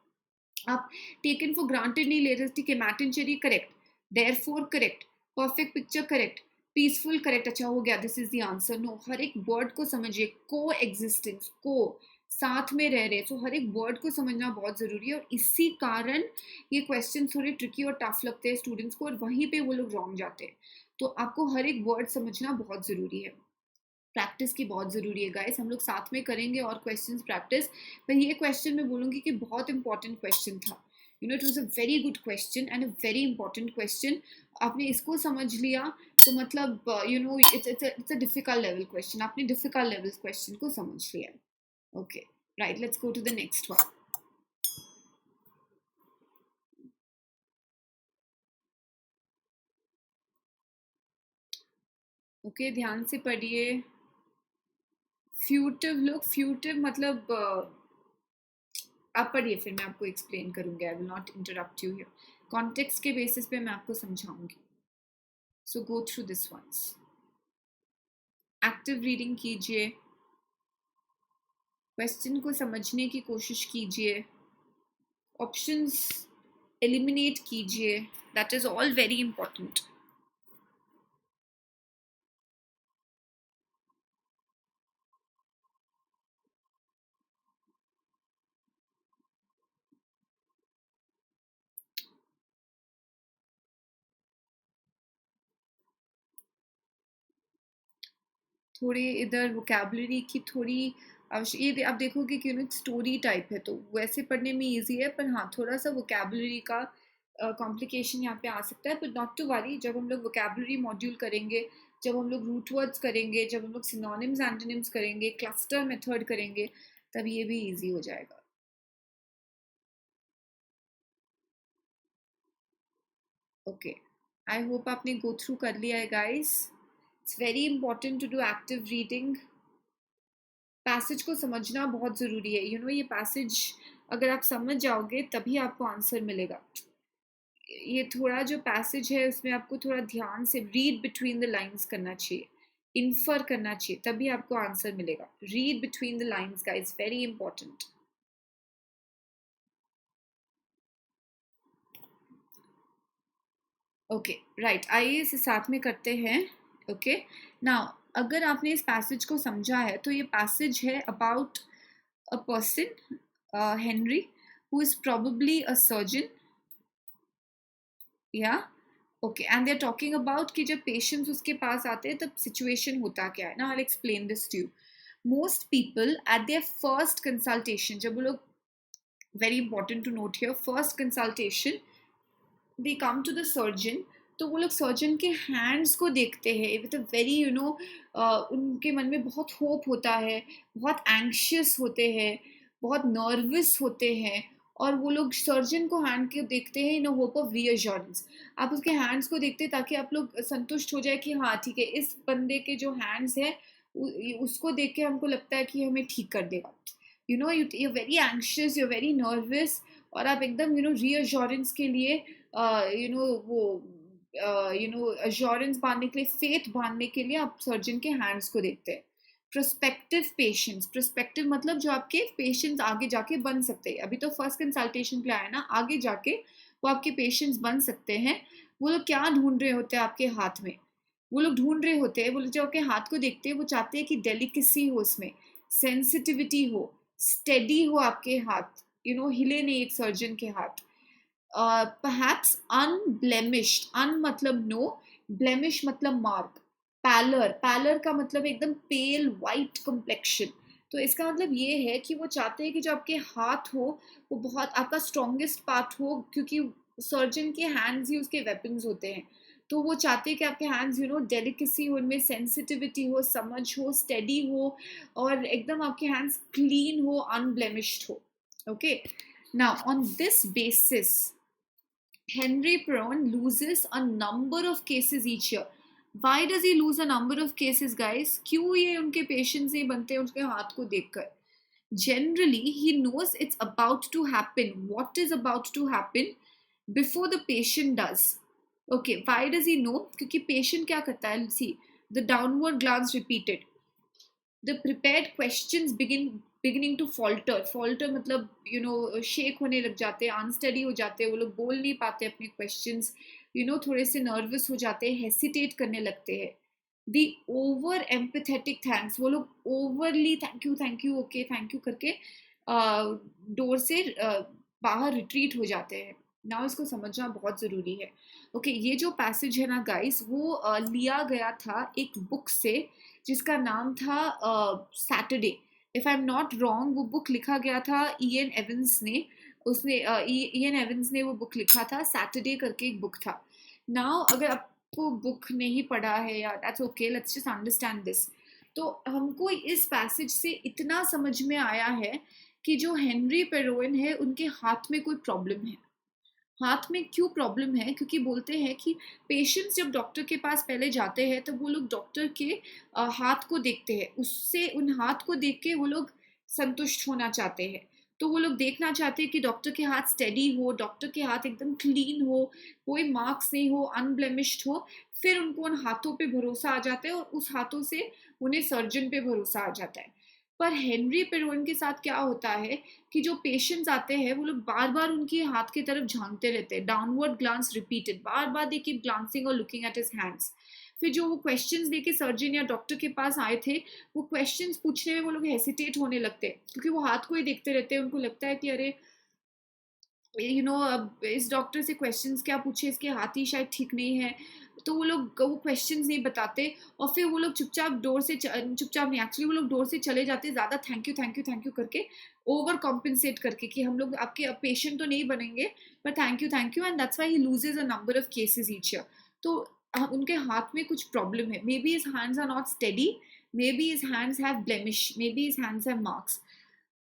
आप टेकन फॉर ग्रांटेड नहीं ले रहे। ठीक है, Mattancherry correct, therefore correct, perfect picture correct, peaceful correct, अच्छा हो गया, this is the answer. No, हर एक वर्ड को समझिए, को एग्जिस्टेंस, को साथ में रह रहे, तो हर एक वर्ड को समझना बहुत जरूरी है। और इसी कारण ये क्वेश्चन थोड़े ट्रिकी और टफ लगते हैं स्टूडेंट्स को, और वहीं पे वो लोग रॉन्ग जाते हैं। तो आपको हर एक वर्ड समझना बहुत जरूरी है, प्रैक्टिस की बहुत ज़रूरी है गाइस। हम लोग साथ में करेंगे और क्वेश्चंस प्रैक्टिस। पर ये क्वेश्चन मैं बोलूँगी कि बहुत इंपॉर्टेंट क्वेश्चन था। It was a very good question and a very important question. आपने इसको समझ लिया तो मतलब it's a difficult level question, आपने डिफिकल्ट लेवल क्वेश्चन को समझ लिया। Okay, right, let's go to the next one. Okay, ध्यान से पढ़िए। फ्यूटिव लुक, फ्यूटिव मतलब आप पढ़िए, फिर मैं आपको एक्सप्लेन करूंगी। I will not interrupt you here, context के बेसिस पे मैं आपको समझाऊंगी। So go through this once, active reading कीजिए, क्वेश्चन को समझने की कोशिश कीजिए, ऑप्शंस एलिमिनेट कीजिए, that is all very important. थोड़ी इधर वोकेबलरी की थोड़ी ये आप देखोगे कि स्टोरी टाइप है तो वैसे पढ़ने में इजी है, पर हाँ, थोड़ा सा वोकेबलरी का कॉम्प्लिकेशन यहाँ पे आ सकता है। पर नॉट टू वरी, जब हम लोग वोकेबलरी मॉड्यूल करेंगे, जब हम लोग रूट वर्ड्स करेंगे, जब हम लोग सिनोनिम्स एंटोनिम्स करेंगे, क्लस्टर मेथड करेंगे, तब ये भी इजी हो जाएगा। ओके, आई होप आपने गो थ्रू कर लिया है guys. It's very important to do active reading. Passage को समझना बहुत ज़रूरी है। ये पैसेज अगर आप समझ जाओगे तभी आपको आंसर मिलेगा। ये थोड़ा जो पैसेज है उसमें आपको थोड़ा ध्यान से रीड बिटवीन द लाइंस करना चाहिए, इन्फर करना चाहिए, तभी आपको आंसर मिलेगा। Read between the lines guys, very important. Okay, right, आइए इसे साथ में करते हैं। ओके, नाउ अगर आपने इस पैसेज को समझा है तो ये पैसेज है about a person, Henry, who is probably a surgeon. Yeah. Okay, and they're talking about कि जब patients उसके पास आते हैं तब situation होता क्या है ना. I'll explain this to you. Most people at their first consultation, जब वो लोग, very important to note here, first consultation, they come to the surgeon. तो वो लोग सर्जन के हैंड्स को देखते हैं विद अ वेरी उनके मन में बहुत होप होता है, बहुत एंग्शियस होते हैं, बहुत नर्वस होते हैं, और वो लोग सर्जन को हैंड के देखते हैं इन होप ऑफ रीअश्योरेंस. आप उसके हैंड्स को देखते हैं ताकि आप लोग संतुष्ट हो जाए कि हाँ ठीक है, इस बंदे के जो हैंड्स है उसको देख के हमको लगता है कि हमें ठीक कर देगा. You very anxious, you very nervous, और आप एकदम रीअश्योरेंस के लिए वो अश्योरेंस बांधने के लिए, फेथ बांधने के लिए आप सर्जन के हैंड्स को देखते हैं. प्रोस्पेक्टिव पेशेंट्स, प्रोस्पेक्टिव मतलब जो आपके पेशेंट्स आगे जाके बन सकते हैं. अभी तो फर्स्ट कंसल्टेशन पे आया ना, आगे जाके वो आपके पेशेंट्स बन सकते हैं. वो लोग क्या ढूंढ रहे होते हैं आपके हाथ में? वो लोग ढूंढ रहे होते हैं, वो लोग जो आपके हाथ को देखते हैं वो चाहते हैं कि डेलिकेसी हो उसमें, सेंसिटिविटी हो, स्टेडी हो आपके हाथ, हिले नहीं एक सर्जन के हाथ. perhaps unblemished, un मतलब no, blemish मतलब mark. पैलर का मतलब एकदम पेल वाइट कम्प्लेक्शन. तो इसका मतलब ये है कि वो चाहते हैं कि जो आपके हाथ हो वो बहुत आपका स्ट्रॉन्गेस्ट पार्ट हो, क्योंकि सर्जन के हैंड्स ही उसके वेपन्स होते हैं. तो वो चाहते हैं कि आपके हैंड्स डेलिकेसी हो, उनमें सेंसिटिविटी हो, समझ हो, स्टेडी हो, और एकदम आपके हैंड्स क्लीन हो, अनब्लेमिश्ड हो. Okay, now on this basis Henry Perron loses a number of cases each year. Why does he lose a number of cases, guys? क्यों ये उनके patients नहीं बनते उसके हाथ को देखकर? Generally, he knows it's about to happen. What is about to happen before the patient does? Okay, why does he know? क्योंकि patient क्या करता है? See, the downward glance repeated. The prepared questions beginning to falter मतलब shake होने लग जाते हैं, unsteady हो जाते हैं, वो लोग बोल नहीं पाते अपने क्वेश्चंस, थोड़े से नर्वस हो जाते हैं, हेसिटेट करने लगते हैं. दी ओवर एम्पैथेटिक थैंक्स, वो लोग overly thank you okay thank you करके डोर से बाहर रिट्रीट हो जाते हैं. नाउ इसको समझना बहुत ज़रूरी है. ओके, ये जो पैसेज है ना गाइस, वो लिया गया था एक बुक से जिसका नाम था Saturday. If I am not wrong, वो बुक लिखा गया था ईएन एवंस ने. उसने ईएन एवंस ने वो बुक लिखा था, सैटरडे करके एक बुक था. नाउ अगर आपको बुक नहीं पढ़ा है या that's okay, let's just understand this. तो हमको इस पैसेज से इतना समझ में आया है कि जो हेनरी पेरोन है उनके हाथ में कोई प्रॉब्लम है. हाथ में क्यों प्रॉब्लम है? क्योंकि बोलते हैं कि पेशेंट्स जब डॉक्टर के पास पहले जाते हैं तो वो लोग डॉक्टर के हाथ को देखते हैं, उससे उन हाथ को देख के वो लोग संतुष्ट होना चाहते हैं. तो वो लोग देखना चाहते हैं कि डॉक्टर के हाथ स्टेडी हो, डॉक्टर के हाथ एकदम क्लीन हो, कोई मार्क्स नहीं हो, अनब्लेमिश्ड हो. फिर उनको उन हाथों पे भरोसा आ जाता है और उस हाथों से उन्हें सर्जन पे भरोसा आ जाता है. पर हेनरी पेरोन के साथ क्या होता है कि जो पेशेंट्स आते हैं वो लोग बार बार उनके हाथ की तरफ झांकते रहते हैं. डाउनवर्ड ग्लांस रिपीटेड, बार बार दे कीप ग्लांसिंग और लुकिंग एट हिज हैंड्स. फिर जो वो क्वेश्चंस लेके सर्जन या डॉक्टर के पास आए थे, वो क्वेश्चंस पूछने में वो लोग हेसिटेट होने लगते हैं, क्योंकि वो हाथ को ही देखते रहते हैं. उनको लगता है कि अरे अब इस डॉक्टर से क्वेश्चंस क्या पूछे, इसके हाथ ही शायद ठीक नहीं है. तो वो लोग वो क्वेश्चंस नहीं बताते और फिर वो लोग चुपचाप नहीं, एक्चुअली वो लोग डोर से चले जाते हैं, ज़्यादा थैंक यू करके, ओवर कॉम्पेंसेट करके कि हम लोग आपके पेशेंट तो नहीं बनेंगे पर thank you, and that's why he loses a number of cases each year. तो उनके हाथ में कुछ प्रॉब्लम है. Maybe his hands are not steady, maybe his hands have blemish, maybe his hands have marks.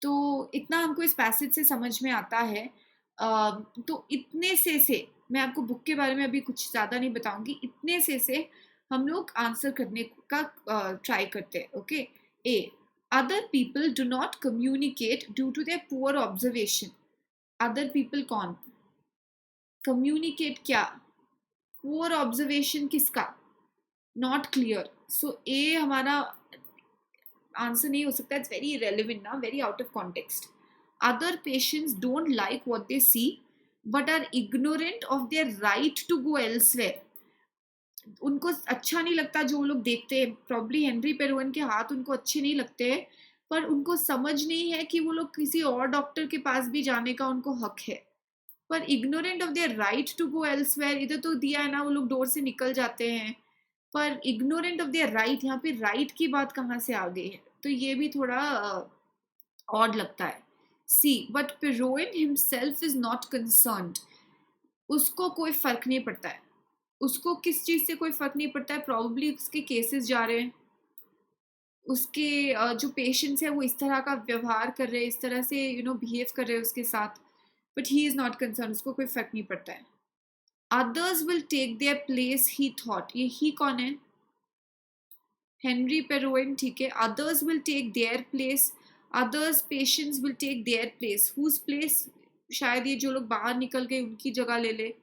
तो इतना हमको इस पैसेज से समझ में आता है. तो इतने से मैं आपको बुक के बारे में अभी कुछ ज़्यादा नहीं बताऊंगी. इतने से हम लोग आंसर करने का ट्राई करते हैं. Okay, A, other people do not communicate due to their poor observation. Other people कौन? कम्युनिकेट क्या? पुअर ऑब्जर्वेशन किसका? Not clear. सो ए हमारा आंसर नहीं हो सकता. इट्स वेरी इरेलीवेंट ना, very out of context. Other patients don't like what they see but are ignorant of their right to go elsewhere. उनको अच्छा नहीं लगता जो वो लोग देखते हैं. प्रॉब्ली हेनरी पेरोन के हाथ उनको अच्छे नहीं लगते हैं, पर उनको समझ नहीं है कि वो लोग किसी और डॉक्टर के पास भी जाने का उनको हक है, पर ignorant of their right to go elsewhere. इधर तो दिया है ना, वो लोग डोर से निकल जाते हैं, पर इग्नोरेंट ऑफ देयर राइट, यहाँ पे राइट की बात कहाँ से आ गई है? तो ये भी थोड़ा ऑड लगता है। See but Perrin himself is not concerned, उसको कोई फर्क नहीं पड़ता है, उसको किस चीज से कोई फर्क नहीं पड़ता है, प्रॉब्ली उसके केसेस जा रहे हैं, उसके जो पेशेंट्स है वो इस तरह का व्यवहार कर रहे हैं, इस तरह से बिहेव कर रहे हैं उसके साथ, but he is not concern, उसको कोई फर्क नहीं पड़ता है। Others will take their place he thought, ये ही कौन है? हेनरी पेरोइन, ठीक है। Others will take their place, others patients will take their place, whose place? शायद ये जो लोग बाहर निकल गए उनकी जगह ले ले,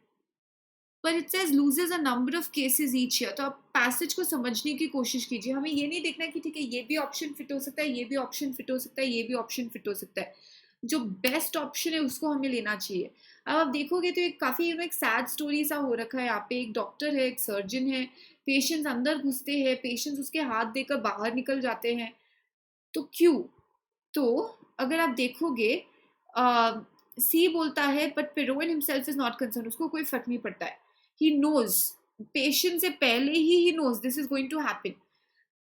पर it says loses a number of cases each year. तो आप पैसेज को समझने की कोशिश कीजिए, हमें ये नहीं देखना कि ठीक है ये भी ऑप्शन फिट हो सकता है, ये भी ऑप्शन फिट हो सकता है, ये भी ऑप्शन फिट हो सकता है, जो बेस्ट ऑप्शन है उसको हमें लेना चाहिए। अब आप देखोगे तो एक काफी एक सैड स्टोरी सा हो रखा है यहाँ पे। एक डॉक्टर है, एक सर्जन है, पेशेंट्स अंदर घुसते हैं, पेशेंट्स उसके हाथ देकर बाहर निकल जाते हैं, तो क्यों? तो अगर आप देखोगे, सी बोलता है but Perrin himself is not concern, उसको कोई फर्क नहीं पड़ता है। ही नोज, पेशेंट से पहले ही knows this is going to happen.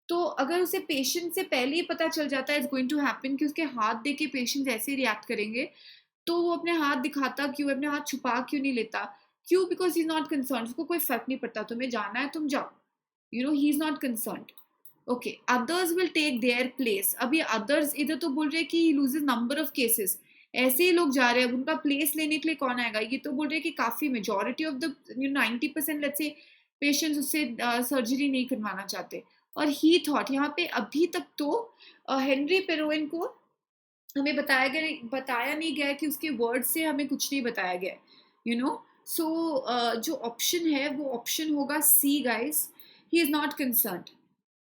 तो अगर उसे पेशेंट से पहले ही पता चल जाता है इट्स गोइंग टू हैपन कि उसके हाथ देके पेशेंट ऐसे रिएक्ट करेंगे, तो वो अपने हाथ दिखाता क्यों, अपने हाथ छुपा क्यों नहीं लेता? क्यों? Because he is not concern, उसको कोई फर्क नहीं पड़ता, तुम्हें जाना है तुम जाओ, he is not concern. Okay, others will take their place. अब ये अदर्स इधर तो बोल रहे हैं कि लूजेस नंबर ऑफ केसेस, ऐसे ही लोग जा रहे हैं, अब उनका प्लेस लेने के लिए कौन आएगा? ये तो बोल रहे हैं कि काफी majority of the 90% let's say patients उससे सर्जरी नहीं करवाना चाहते। और ही थॉट, यहाँ पे अभी तक तो हेनरी पेरोइन को हमें बताया नहीं गया कि उसके वर्ड से हमें कुछ नहीं बताया गया, सो जो ऑप्शन है वो ऑप्शन होगा C guys. He is not concerned,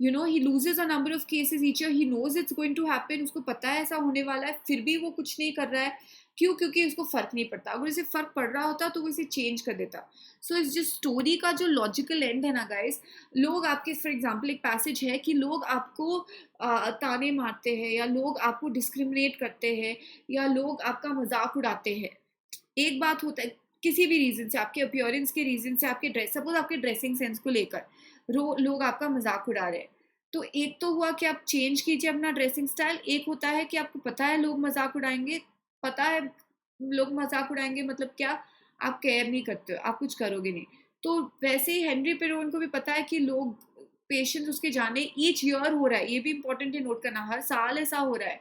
he loses a number of cases each year, he knows it's going to happen, उसको पता है ऐसा होने वाला है, फिर भी वो कुछ नहीं कर रहा है। क्यों? क्योंकि उसको फर्क नहीं पड़ता। अगर इसे फर्क पड़ रहा होता तो वो इसे चेंज कर देता। सो इस जो स्टोरी का जो लॉजिकल एंड है ना गाइस, लोग आपके, फॉर एग्जाम्पल एक पैसेज है कि लोग आपको ताने मारते हैं, या लोग आपको डिस्क्रिमिनेट करते हैं, या लोग आपका मजाक उड़ाते हैं। एक बात होता है, किसी भी रीजन से, आपके अपीयरेंस के रीजन से, आपके ड्रेस, सपोज आपके ड्रेसिंग सेंस को लेकर लोग आपका मजाक उड़ा रहे हैं, तो एक तो हुआ कि आप चेंज कीजिए अपना ड्रेसिंग स्टाइल, एक होता है कि आपको पता है लोग मजाक उड़ाएंगे, पता है लोग मजाक उड़ाएंगे, मतलब क्या? आप केयर नहीं करते हो, आप कुछ करोगे नहीं। तो वैसे ही हेनरी पेरोन को भी पता है कि लोग, पेशेंट्स उसके जाने ईच ईयर हो रहा है, ये भी इंपॉर्टेंट है नोट करना, हर साल ऐसा हो रहा है,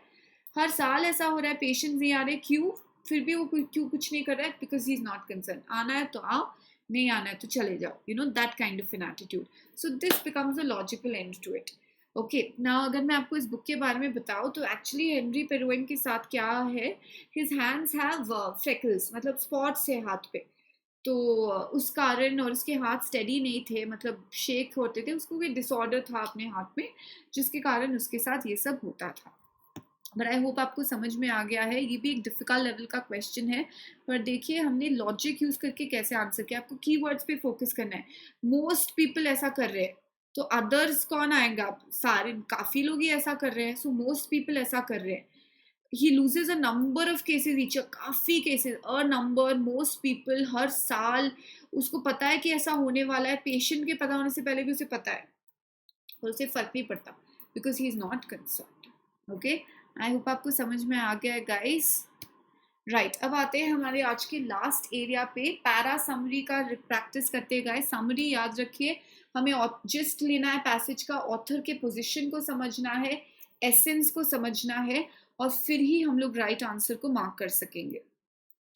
हर साल ऐसा हो रहा है, पेशेंट्स नहीं आ रहे, क्यों? फिर भी वो क्यों कुछ नहीं कर रहा है? Because he is not concern. आना है तो आओ, नहीं आना है तो चले जाओ, that kind of an attitude. So this becomes a logical end to it. Okay, ना अगर मैं आपको इस बुक के बारे में बताऊँ तो एक्चुअली हेनरी पेरोइन के साथ क्या है, हिज हैंड्स हैव फ्रेकल्स, मतलब स्पॉट्स है हाथ पे, तो उस कारण, और उसके हाथ स्टेडी नहीं थे, मतलब शेक होते थे, उसको कोई डिसऑर्डर था अपने हाथ में, जिसके कारण उसके साथ ये सब होता था। बट आई होप आपको समझ में आ गया है। ये भी एक डिफिकल्ट लेवल का क्वेश्चन है, पर देखिए हमने लॉजिक यूज करके कैसे आंसर किया। आपको कीवर्ड्स पे फोकस करना है। मोस्ट पीपल ऐसा कर रहे हैं, तो अदर्स कौन आएगा? सारे, काफी लोग ही ऐसा कर रहे हैं, सो मोस्ट पीपल ऐसा कर रहे हैं। He loses a number of cases each, काफी cases, a number, most people, हर साल उसको पता है कि ऐसा होने वाला है, पेशेंट के पता होने से पहले भी उसे पता है, और उसे फर्क नहीं पड़ता, because he is not concern. Okay, I hope आपको समझ में आ गया गाइस। राइट, अब आते हैं हमारे आज के लास्ट एरिया पे, पैरा समरी का प्रैक्टिस करते हैं गाइस। समरी याद रखिए, हमें जिस्ट लेना है पैसेज का, ऑथर के पोजीशन को समझना है, एसेंस को समझना है, और फिर ही हम लोग राइट आंसर को मार्क कर सकेंगे।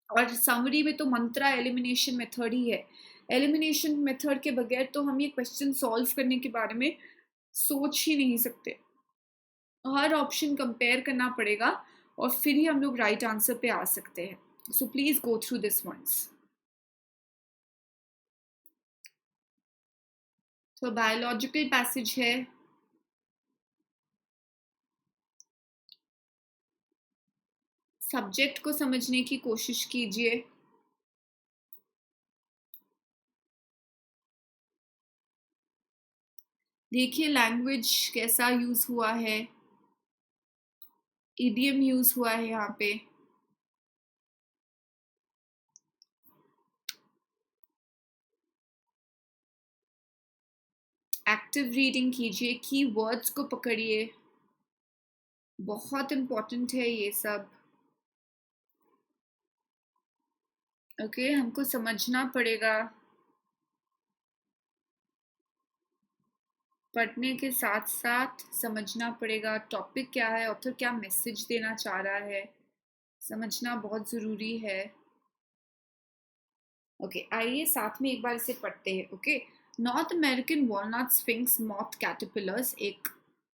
और समरी में तो मंत्रा एलिमिनेशन मेथड ही है। एलिमिनेशन मेथड के बगैर तो हम ये क्वेश्चन सॉल्व करने के बारे में सोच ही नहीं सकते। हर ऑप्शन कंपेयर करना पड़ेगा, और फिर ही हम लोग राइट आंसर पे आ सकते हैं। So please go through this once. तो बायोलॉजिकल पैसेज है, सब्जेक्ट को समझने की कोशिश कीजिए। देखिए लैंग्वेज कैसा यूज हुआ है, इडियम यूज हुआ है यहाँ पे। एक्टिव रीडिंग कीजिए, की वर्ड्स को पकड़िए, बहुत इंपॉर्टेंट है ये सब। ओके हमको समझना पड़ेगा, पढ़ने के साथ साथ समझना पड़ेगा टॉपिक क्या है, ऑथर क्या मैसेज देना चाह रहा है, समझना बहुत ज़रूरी है। ओके आइए साथ में एक बार इसे पढ़ते हैं। Okay, North American walnut sphinx moth caterpillars एक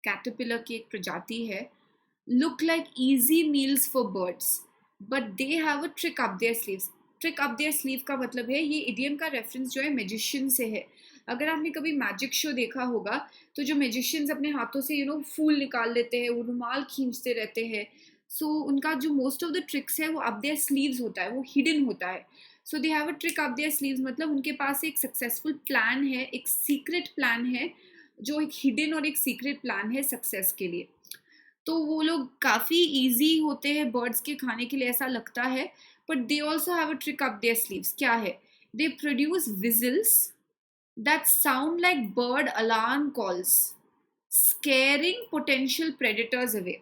कैटरपिलर की एक प्रजाति है। Look like easy meals for birds but they have a trick up their sleeves. Trick up their sleeve का मतलब है, ये इडियम का रेफरेंस जो है मैजिशियन से है। अगर आपने कभी मैजिक शो देखा होगा तो जो मैजिशियंस अपने हाथों से फूल निकाल लेते हैं, वो रुमाल खींचते रहते हैं, सो उनका जो मोस्ट ऑफ द ट्रिक्स है वो अप देयर स्लीव्स होता है, वो हिडन होता है। So they have a trick up their sleeves मतलब उनके पास एक सक्सेसफुल प्लान है, एक सीक्रेट प्लान है, जो एक हिडन और एक सीक्रेट प्लान है सक्सेस के लिए। तो वो लोग काफ़ी ईजी होते हैं बर्ड्स के खाने के लिए ऐसा लगता है, but they also have a trick up their sleeves. क्या है? They produce whistles that sound like bird alarm calls scaring potential predators away.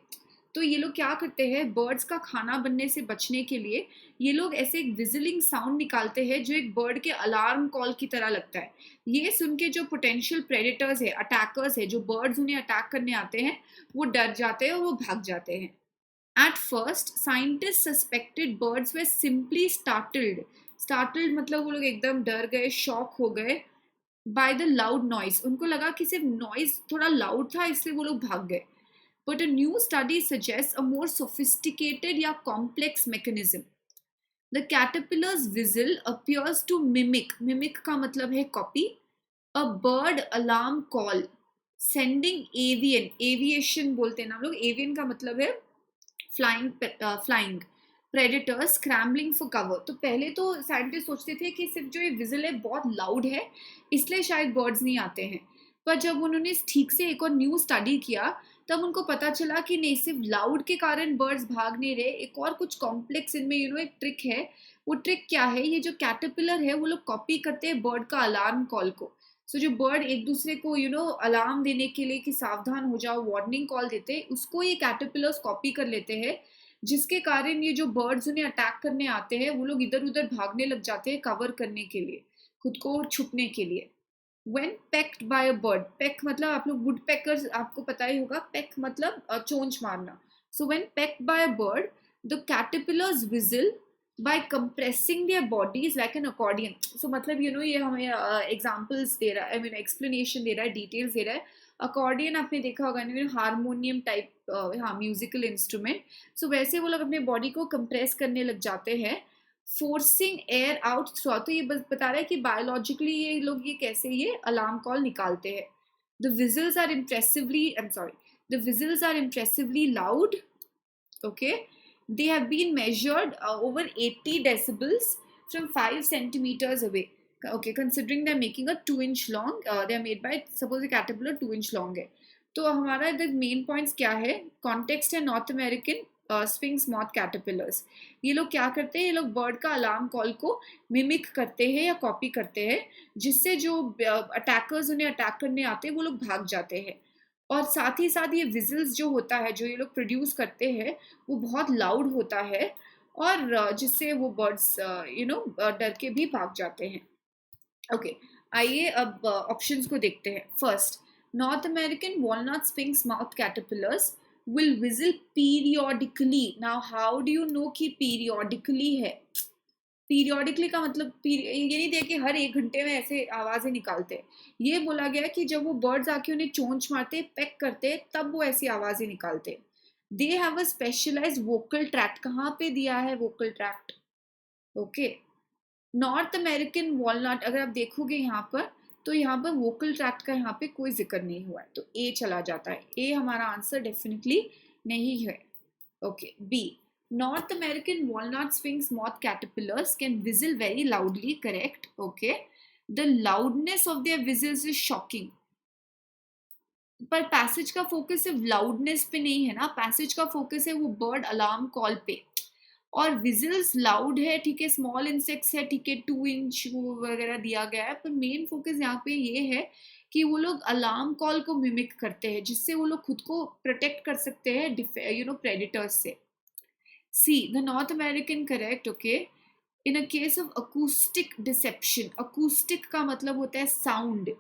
तो ये लोग क्या करते हैं, बर्ड्स का खाना बनने से बचने के लिए ये लोग ऐसे एक विजलिंग साउंड निकालते हैं जो एक बर्ड के अलार्म कॉल की तरह लगता है। ये सुन के जो पोटेंशियल प्रेडेटर्स है, अटैकर्स है, जो बर्ड्स उन्हें अटैक करने आते हैं, वो डर जाते हैं और वो भाग जाते हैं। At first scientist suspected birds way simply startled. Startled मतलब वो लोग एकदम डर गए, शॉक हो गए बाय द लाउड नॉइज। उनको लगा कि सिर्फ नॉइज थोड़ा लाउड था इसलिए वो लोग भाग गए। But a new study suggests a more sophisticated या complex mechanism. The caterpillar's whistle appears to mimic का मतलब है copy, a bird alarm call, sending aviation बोलते हैं ना हम लोग, avian का मतलब है flying predator scrambling for cover. तो पहले तो साइंटिस्ट सोचते थे कि सिर्फ जो ये विजल है बहुत लाउड है इसलिए शायद बर्ड्स नहीं आते हैं, पर जब उन्होंने ठीक से एक और न्यू स्टडी किया तब उनको पता चला कि नहीं, सिर्फ लाउड के कारण बर्ड्स भाग नहीं रहे, एक और कुछ कॉम्प्लेक्स इनमें एक ट्रिक है। वो ट्रिक क्या है, ये जो कैटरपिलर है वो लोग कॉपी करते हैं बर्ड का अलार्म कॉल को। सो जो बर्ड एक दूसरे को अलार्म देने के लिए कि सावधान हो जाओ, वार्निंग कॉल देते हैं, उसको ये कैटरपिलर्स कॉपी कर लेते हैं, जिसके कारण ये जो बर्ड्स उन्हें अटैक करने आते हैं वो लोग इधर उधर भागने लग जाते हैं कवर करने के लिए, खुद को छुपने के लिए। When pecked by a bird, peck मतलब आप लोग वुड पैकर्स आपको पता ही होगा, peck मतलब चोंच मारना। So when pecked by a bird, the caterpillars whistle by compressing their bodies like an accordion. So मतलब ये हमें examples दे रहा है, I mean explanation दे रहा है, details दे रहा है। अकॉर्डियन आपने देखा होगा हारमोनियम टाइप, हाँ म्यूजिकल इंस्ट्रूमेंट। सो वैसे वो लोग अपने बॉडी को कंप्रेस करने लग जाते हैं, फोर्सिंग एयर आउट थ्रू। तो ये बस बता रहा है कि बायोलॉजिकली ये लोग ये कैसे ये अलार्म कॉल निकालते हैं। The whistles are impressively I am sorry the whistles are impressively loud. Okay, they have been measured over 80 decibels from 5 centimeters away. Okay, considering they're making a 2-inch long, they're made by, suppose a caterpillar 2-inch long है। तो हमारा the main points क्या है, context है north American sphinx moth caterpillars. ये लोग क्या करते हैं, ये लोग बर्ड का अलार्म कॉल को मिमिक करते हैं या कॉपी करते हैं, जिससे जो अटैकर्स उन्हें अटैक करने आते हैं वो लोग भाग जाते हैं। और साथ ही साथ ये विजल्स जो होता है, जो ये लोग प्रोड्यूस करते हैं, वो बहुत लाउड होता है और जिससे वो बर्ड्स डर के भी भाग जाते हैं। ओके, आइए अब ऑप्शंस को देखते हैं। First, north American walnut sphinx mouth caterpillars will vigil periodically. Now how do you know कि पीरियोडिकली है? पीरियोडिकली का मतलब ये नहीं दिया कि हर 1 घंटे में ऐसे आवाजें निकालते हैं। ये बोला गया कि जब वो बर्ड्स आके उन्हें चोंच मारते, पेक करते, तब वो ऐसी आवाजें निकालते। They have a specialised vocal tract. कहाँ पे दिया है vocal tract? Okay, North American walnut अगर आप देखोगे यहाँ पर, तो यहाँ पर वोकल ट्रैक्ट का यहाँ पे कोई जिक्र नहीं हुआ है, तो ए चला जाता है। ए हमारा आंसर डेफिनेटली नहीं है। Okay, B, North American walnut sphinx moth caterpillars can whistle very loudly, correct? Okay. The loudness of their whistles is shocking. पर पैसेज का फोकस सिर्फ लाउडनेस पे नहीं है ना, पैसेज का फोकस है वो बर्ड अलार्म कॉल पे। और विजल्स लाउड है, ठीक है, स्मॉल इंसेक्ट्स है, ठीक है, 2 इंच वो वगैरह दिया गया है, पर मेन फोकस यहाँ पे ये है कि वो लोग अलार्म कॉल को मिमिक करते हैं, जिससे वो लोग खुद को प्रोटेक्ट कर सकते हैं प्रेडिटर्स से। C the North American correct, okay. In a case of acoustic deception, acoustic का मतलब होता है साउंड,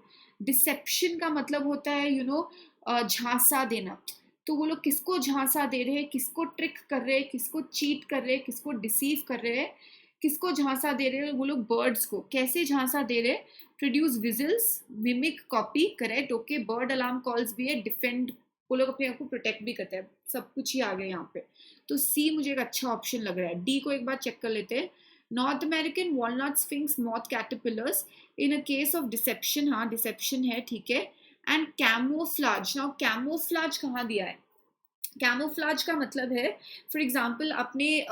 डिसेप्शन का मतलब होता है झांसा देना। तो वो लोग किसको झांसा दे रहे हैं, किसको ट्रिक कर रहे हैं, किसको चीट कर रहे हैं, किसको डिसीव कर रहे हैं, किसको झांसा दे रहे हैं वो लोग, बर्ड्स को। कैसे झांसा दे रहे हैं? Produce whistles, mimic, copy, correct, okay. Bird alarm calls भी है, डिफेंड, वो लोग अपने आप को प्रोटेक्ट भी करते हैं। सब कुछ ही आ गया यहाँ पे। तो सी मुझे एक अच्छा ऑप्शन लग रहा है। डी को एक बार चेक कर लेते हैं। North American walnut sphinx moth caterpillars in a case of deception, हाँ डिसेप्शन है, ठीक है। एंड कैमोफ्लाज, नाउ कैमोफ्लाज कहाँ दिया है? कैमोफ्लाज का मतलब है, फॉर एग्जाम्पल आपने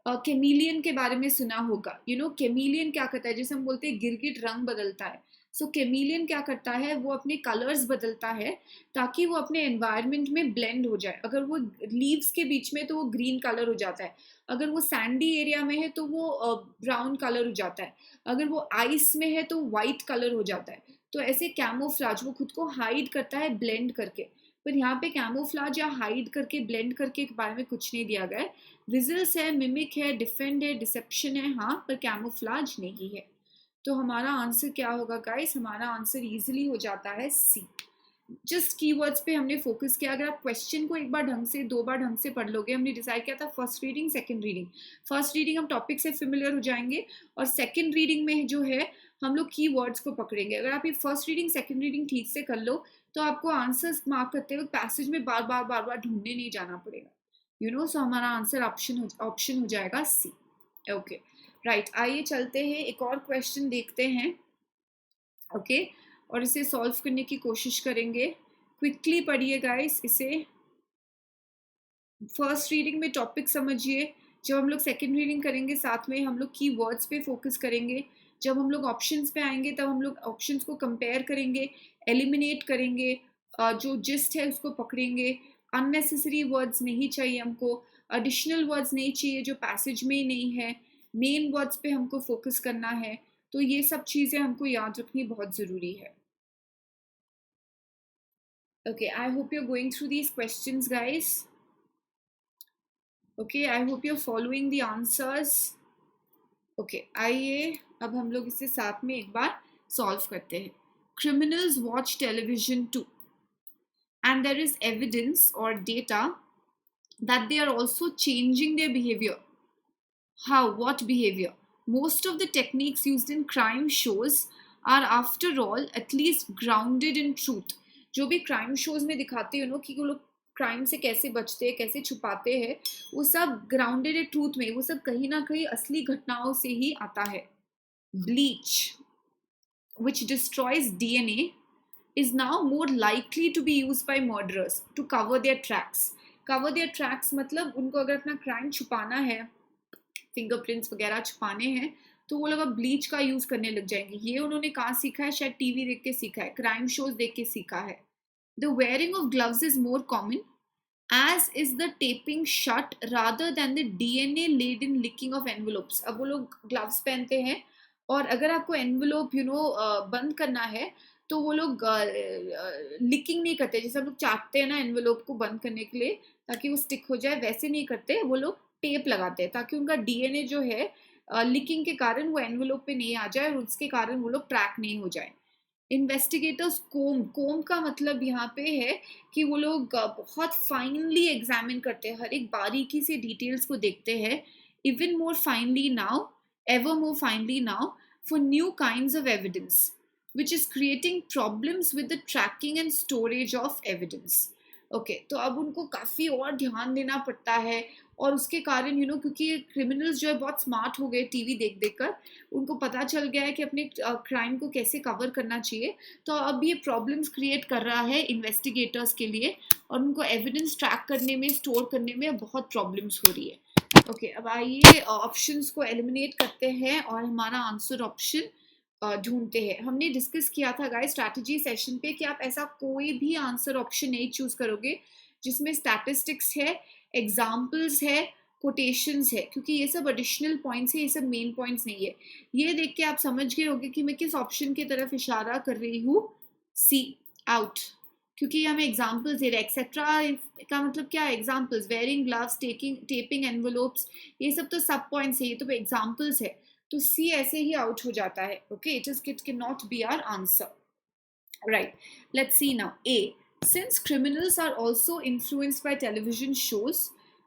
केमिलियन के बारे में सुना होगा। केमिलियन क्या करता है, जैसे हम बोलते हैं गिरगिट रंग बदलता है। सो केमिलियन क्या करता है, वो अपने कलर्स बदलता है ताकि वो अपने एनवायरनमेंट में ब्लेंड हो जाए। अगर वो लीव्स के बीच में तो वो ग्रीन कलर हो जाता है, अगर वो सैंडी एरिया में है तो वो ब्राउन कलर हो जाता है, अगर वो आइस में है तो वाइट कलर हो जाता है। तो ऐसे कैमोफ्लाज, वो खुद को हाइड करता है ब्लेंड करके। पर यहाँ पे कैमोफ्लाज या हाइड करके, ब्लेंड करके के बारे में कुछ नहीं दिया गया है। विजल्स है, मिमिक है, डिफेंड है, डिसेप्शन है, हाँ, पर कैमोफ्लाज नहीं है। तो हमारा आंसर क्या होगा गाइस? हमारा आंसर इजीली हो जाता है सी। जस्ट कीवर्ड्स पे हमने फोकस किया। अगर आप क्वेश्चन को एक बार ढंग से, 2 बार ढंग से पढ़ लोगे, हमने डिसाइड किया था first reading second reading. First reading हम टॉपिक से फेमिलियर हो जाएंगे, और सेकंड रीडिंग में जो है हम लोग कीवर्ड्स को पकड़ेंगे। अगर आप ये फर्स्ट रीडिंग सेकंड रीडिंग ठीक से कर लो तो आपको आंसर्स मार्क करते हुए पैसेज में बार बार ढूंढने नहीं जाना पड़ेगा। सो हमारा आंसर ऑप्शन हो जाएगा सी। ओके राइट, आइए चलते हैं, एक और क्वेश्चन देखते हैं, ओके और इसे सॉल्व करने की कोशिश करेंगे। क्विकली पढ़िए गाइस इसे। फर्स्ट रीडिंग में टॉपिक समझिए। जब हम लोग सेकंड रीडिंग करेंगे साथ में हम लोग की वर्ड्स पे फोकस करेंगे। जब हम लोग ऑप्शंस पे आएंगे तब हम लोग ऑप्शंस को कंपेयर करेंगे, एलिमिनेट करेंगे, जो जिस्ट है उसको पकड़ेंगे। अननेसेसरी वर्ड्स नहीं चाहिए हमको, एडिशनल वर्ड्स नहीं चाहिए जो पैसेज में ही नहीं है, मेन वर्ड्स पे हमको फोकस करना है। तो ये सब चीज़ें हमको याद रखनी बहुत ज़रूरी है। Okay, I hope you're going through these questions, guys. Okay, I hope you're following the answers. Okay, आइए अब हम लोग इसे साथ में एक बार सॉल्व करते हैं। Criminals watch television too, and there is evidence or data that they are also changing their behavior. How? What behavior? Most of the techniques used in crime shows are, after all, at least grounded in truth. जो भी crime shows में दिखाते हैं कि वो लोग crime से कैसे बचते हैं, कैसे छुपाते हैं, वो सब ग्राउंडेड है ट्रूथ में, वो सब कहीं ना कहीं असली घटनाओं से ही आता है। Bleach, which destroys DNA, is now more likely to be used by murderers to cover their tracks. Cover their tracks मतलब उनको अगर अपना क्राइम छुपाना है, फिंगरप्रिंट्स वगैरह छुपाने हैं, तो वो लोग अब ब्लीच का यूज करने लग जाएंगे। ये उन्होंने कहाँ सीखा है? शायद टीवी देख के सीखा है, क्राइम शोज देख के सीखा है। The wearing of gloves is more common, as is the taping shut rather than the DNA laden licking of envelopes. अब वो लोग ग्लव्स पहनते हैं, और अगर आपको एनवेलोप बंद करना है तो वो लोग लिकिंग नहीं करते, जैसे हम लोग चाटते हैं ना एनवेलोप को बंद करने के लिए ताकि वो स्टिक हो जाए, वैसे नहीं करते। वो लोग टेप लगाते हैं ताकि उनका डीएनए जो है लिकिंग के कारण वो एनवेलोप पे नहीं आ जाए, और उसके कारण वो लोग ट्रैक नहीं हो जाए। इन्वेस्टिगेटर्स कोम का मतलब यहाँ पे है कि वो लोग बहुत फाइनली एग्जामिन करते हैं, हर एक बारीकी से डिटेल्स को देखते हैं, even more finally now, ever more finely now, for new kinds of evidence, which is creating problems with the tracking and storage of evidence. Okay, तो अब उनको काफ़ी और ध्यान देना पड़ता है, और उसके कारण क्योंकि क्रिमिनल्स जो है बहुत स्मार्ट हो गए टीवी देख देख कर, उनको पता चल गया है कि अपने क्राइम को कैसे कवर करना चाहिए। तो अब ये प्रॉब्लम्स क्रिएट कर रहा है इन्वेस्टिगेटर्स के लिए, और उनको एविडेंस ट्रैक करने में, स्टोर करने में बहुत प्रॉब्लम्स हो रही है। ओके अब आइए ऑप्शंस को एलिमिनेट करते हैं, और हमारा आंसर ऑप्शन ढूंढते हैं। हमने डिस्कस किया था गाइस स्ट्रैटेजी सेशन पे कि आप ऐसा कोई भी आंसर ऑप्शन नहीं चूज करोगे जिसमें स्टैटिस्टिक्स है, एग्जाम्पल्स है, कोटेशंस है, क्योंकि ये सब एडिशनल पॉइंट्स है, ये सब मेन पॉइंट्स नहीं है। ये देख के आप समझ गए होंगे कि मैं किस ऑप्शन की तरफ इशारा कर रही हूँ। सी, आउट, क्योंकि हमें एग्जाम्पल्स दे रहे एक्सेट्रा का मतलब क्या है? Examples, wearing gloves, taking tapping envelopes, ये सब तो सब पॉइंट्स है, ये तो एग्जाम्पल्स है। तो सी ऐसे ही आउट हो जाता है। Okay, it can not be our answer. Right, let's see now. A, since criminals are also influenced by television shows,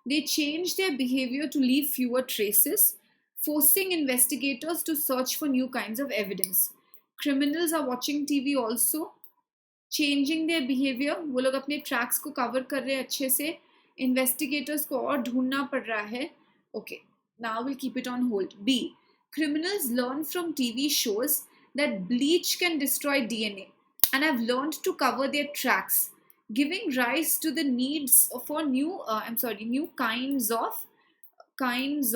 they change their behavior to leave fewer traces, forcing investigators to search for new kinds of evidence. Criminals are watching TV also, changing their behavior, वो लोग अपने tracks को cover कर रहे हैं अच्छे से, investigators को और ढूंढना पड़ रहा है। Okay, now we'll keep it on hold. B, criminals learn from TV shows that bleach can destroy DNA and have learned to cover their tracks, giving rise to the needs for new kinds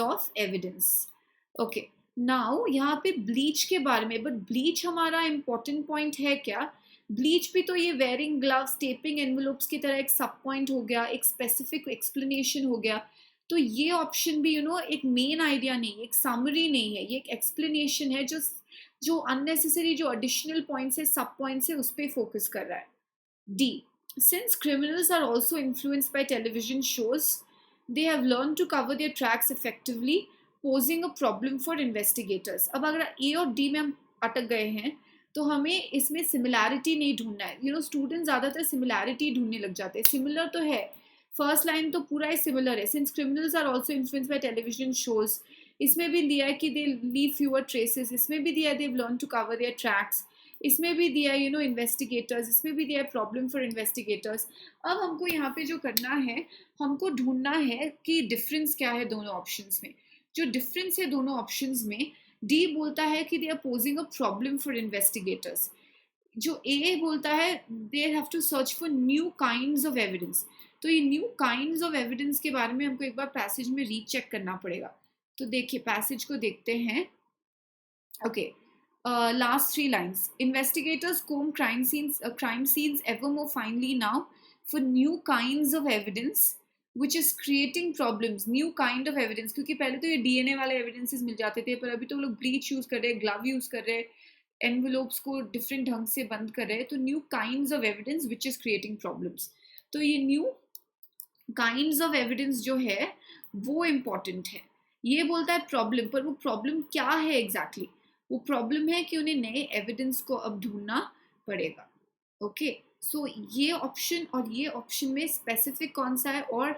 of evidence. Okay, now यहाँ पे bleach के बारे में, but bleach हमारा important point है क्या? Bleach भी तो ये वेयरिंग ग्लव्स, टेपिंग एनवेलोप्स की तरह एक सब पॉइंट हो गया, एक स्पेसिफिक एक्सप्लेनेशन हो गया। तो ये ऑप्शन भी एक मेन आइडिया नहीं है, एक समरी नहीं है, ये एक एक्सप्लेनेशन है जो अननेसेसरी जो एडिशनल पॉइंट्स है, सब पॉइंट्स है, उस पर फोकस कर रहा है। D, since criminals are also influenced by television shows, they have learned to cover their tracks effectively, posing a problem for investigators. अब अगर ए और डी में हम अटक गए हैं तो हमें इसमें सिमिलैरिटी नहीं ढूंढना है। स्टूडेंट ज़्यादातर सिमिलैरिटी ढूंढने लग जाते हैं। सिमिलर तो है, फर्स्ट लाइन तो पूरा ही सिमिलर है। Since criminals are also influenced by television shows, इसमें भी दिया है कि दे लीव फ्यूअर ट्रेसेस, इसमें भी दिया है they have learn to cover their tracks, इसमें भी दिया है इन्वेस्टिगेटर्स, इसमें भी दिया है प्रॉब्लम फॉर इन्वेस्टिगेटर्स। अब हमको यहाँ पे जो करना है, हमको ढूंढना है कि डिफरेंस क्या है दोनों ऑप्शंस में। जो डिफरेंस है दोनों ऑप्शंस में, डी बोलता है कि they are posing a problem for investigators, जो ए बोलता है they have to search for new kinds of evidence. तो ये न्यू काइंड्स ऑफ एविडेंस के बारे में हमको एक बार पैसेज में रीचेक करना पड़ेगा। तो देखिए पैसेज को देखते हैं। Okay, last three lines. Investigators comb crime scenes ever more finely now for new kinds of evidence, which is creating problems. New kind of evidence, क्योंकि पहले तो ये डीएनए वाले एविडेंसेस मिल जाते थे, पर अभी तो लोग ब्लीच यूज कर रहे हैं, ग्लव यूज कर रहे हैं, एनवेलोप्स को डिफरेंट ढंग से बंद कर रहे हैं। तो new kinds of evidence which is creating problems. तो ये न्यू काइंड्स ऑफ एविडेंस जो है वो इम्पॉर्टेंट है। ये बोलता है प्रॉब्लम, पर वो प्रॉब्लम क्या है एग्जैक्टली? वो प्रॉब्लम है कि उन्हें नए एविडेंस को अब ढूंढना पड़ेगा। ओके, सो ये ऑप्शन और ये ऑप्शन में स्पेसिफिक कौन सा है और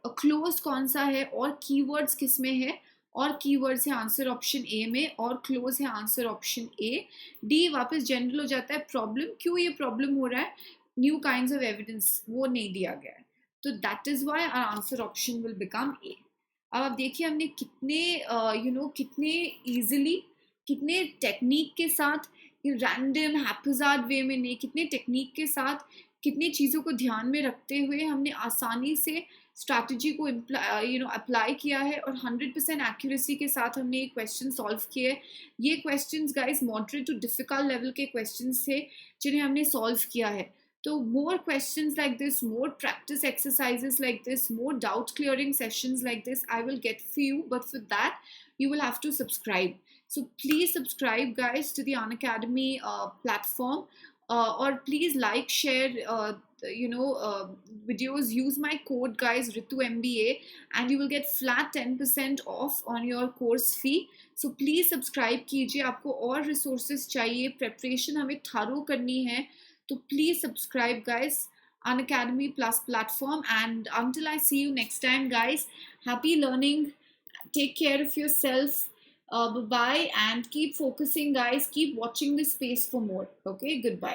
क्लोज कौन सा है और कीवर्ड्स किस में है, और कीवर्ड्स है आंसर ऑप्शन ए में और क्लोज है आंसर ऑप्शन ए। डी वापस जनरल हो जाता है। प्रॉब्लम, क्यों ये प्रॉब्लम हो रहा है? न्यू काइंड्स ऑफ एविडेंस वो नहीं दिया गया है, तो that is why our answer option will become A. अब आप देखिए हमने कितने कितने इजीली, कितने टेक्निक के साथ, रैंडम हैप्पीजार्ड वे में नहीं, कितने टेक्निक के साथ, कितनी चीज़ों को ध्यान में रखते हुए हमने आसानी से स्ट्रैटेजी को अप्लाई किया है और 100% एक्यूरेसी के साथ हमने ये क्वेश्चन सॉल्व किए। ये questions guys moderate to difficult level के क्वेश्चंस थे जिन्हें हमने सॉल्व किया है। तो more questions like this, more practice exercises like this, more doubt clearing sessions like this I will get for you, but for that you will have to subscribe. So please subscribe guys to the Unacademy platform, or please like, share videos. Use my code guys, Ritu MBA, and you will get flat 10% off on your course fee. So please subscribe कीजिए। आपको और resources चाहिए, preparation हमें thorough करनी है, तो please subscribe guys, Unacademy Plus platform. And until I see you next time guys, happy learning, take care of yourself, bye bye, and keep focusing guys, keep watching this space for more. Okay, goodbye.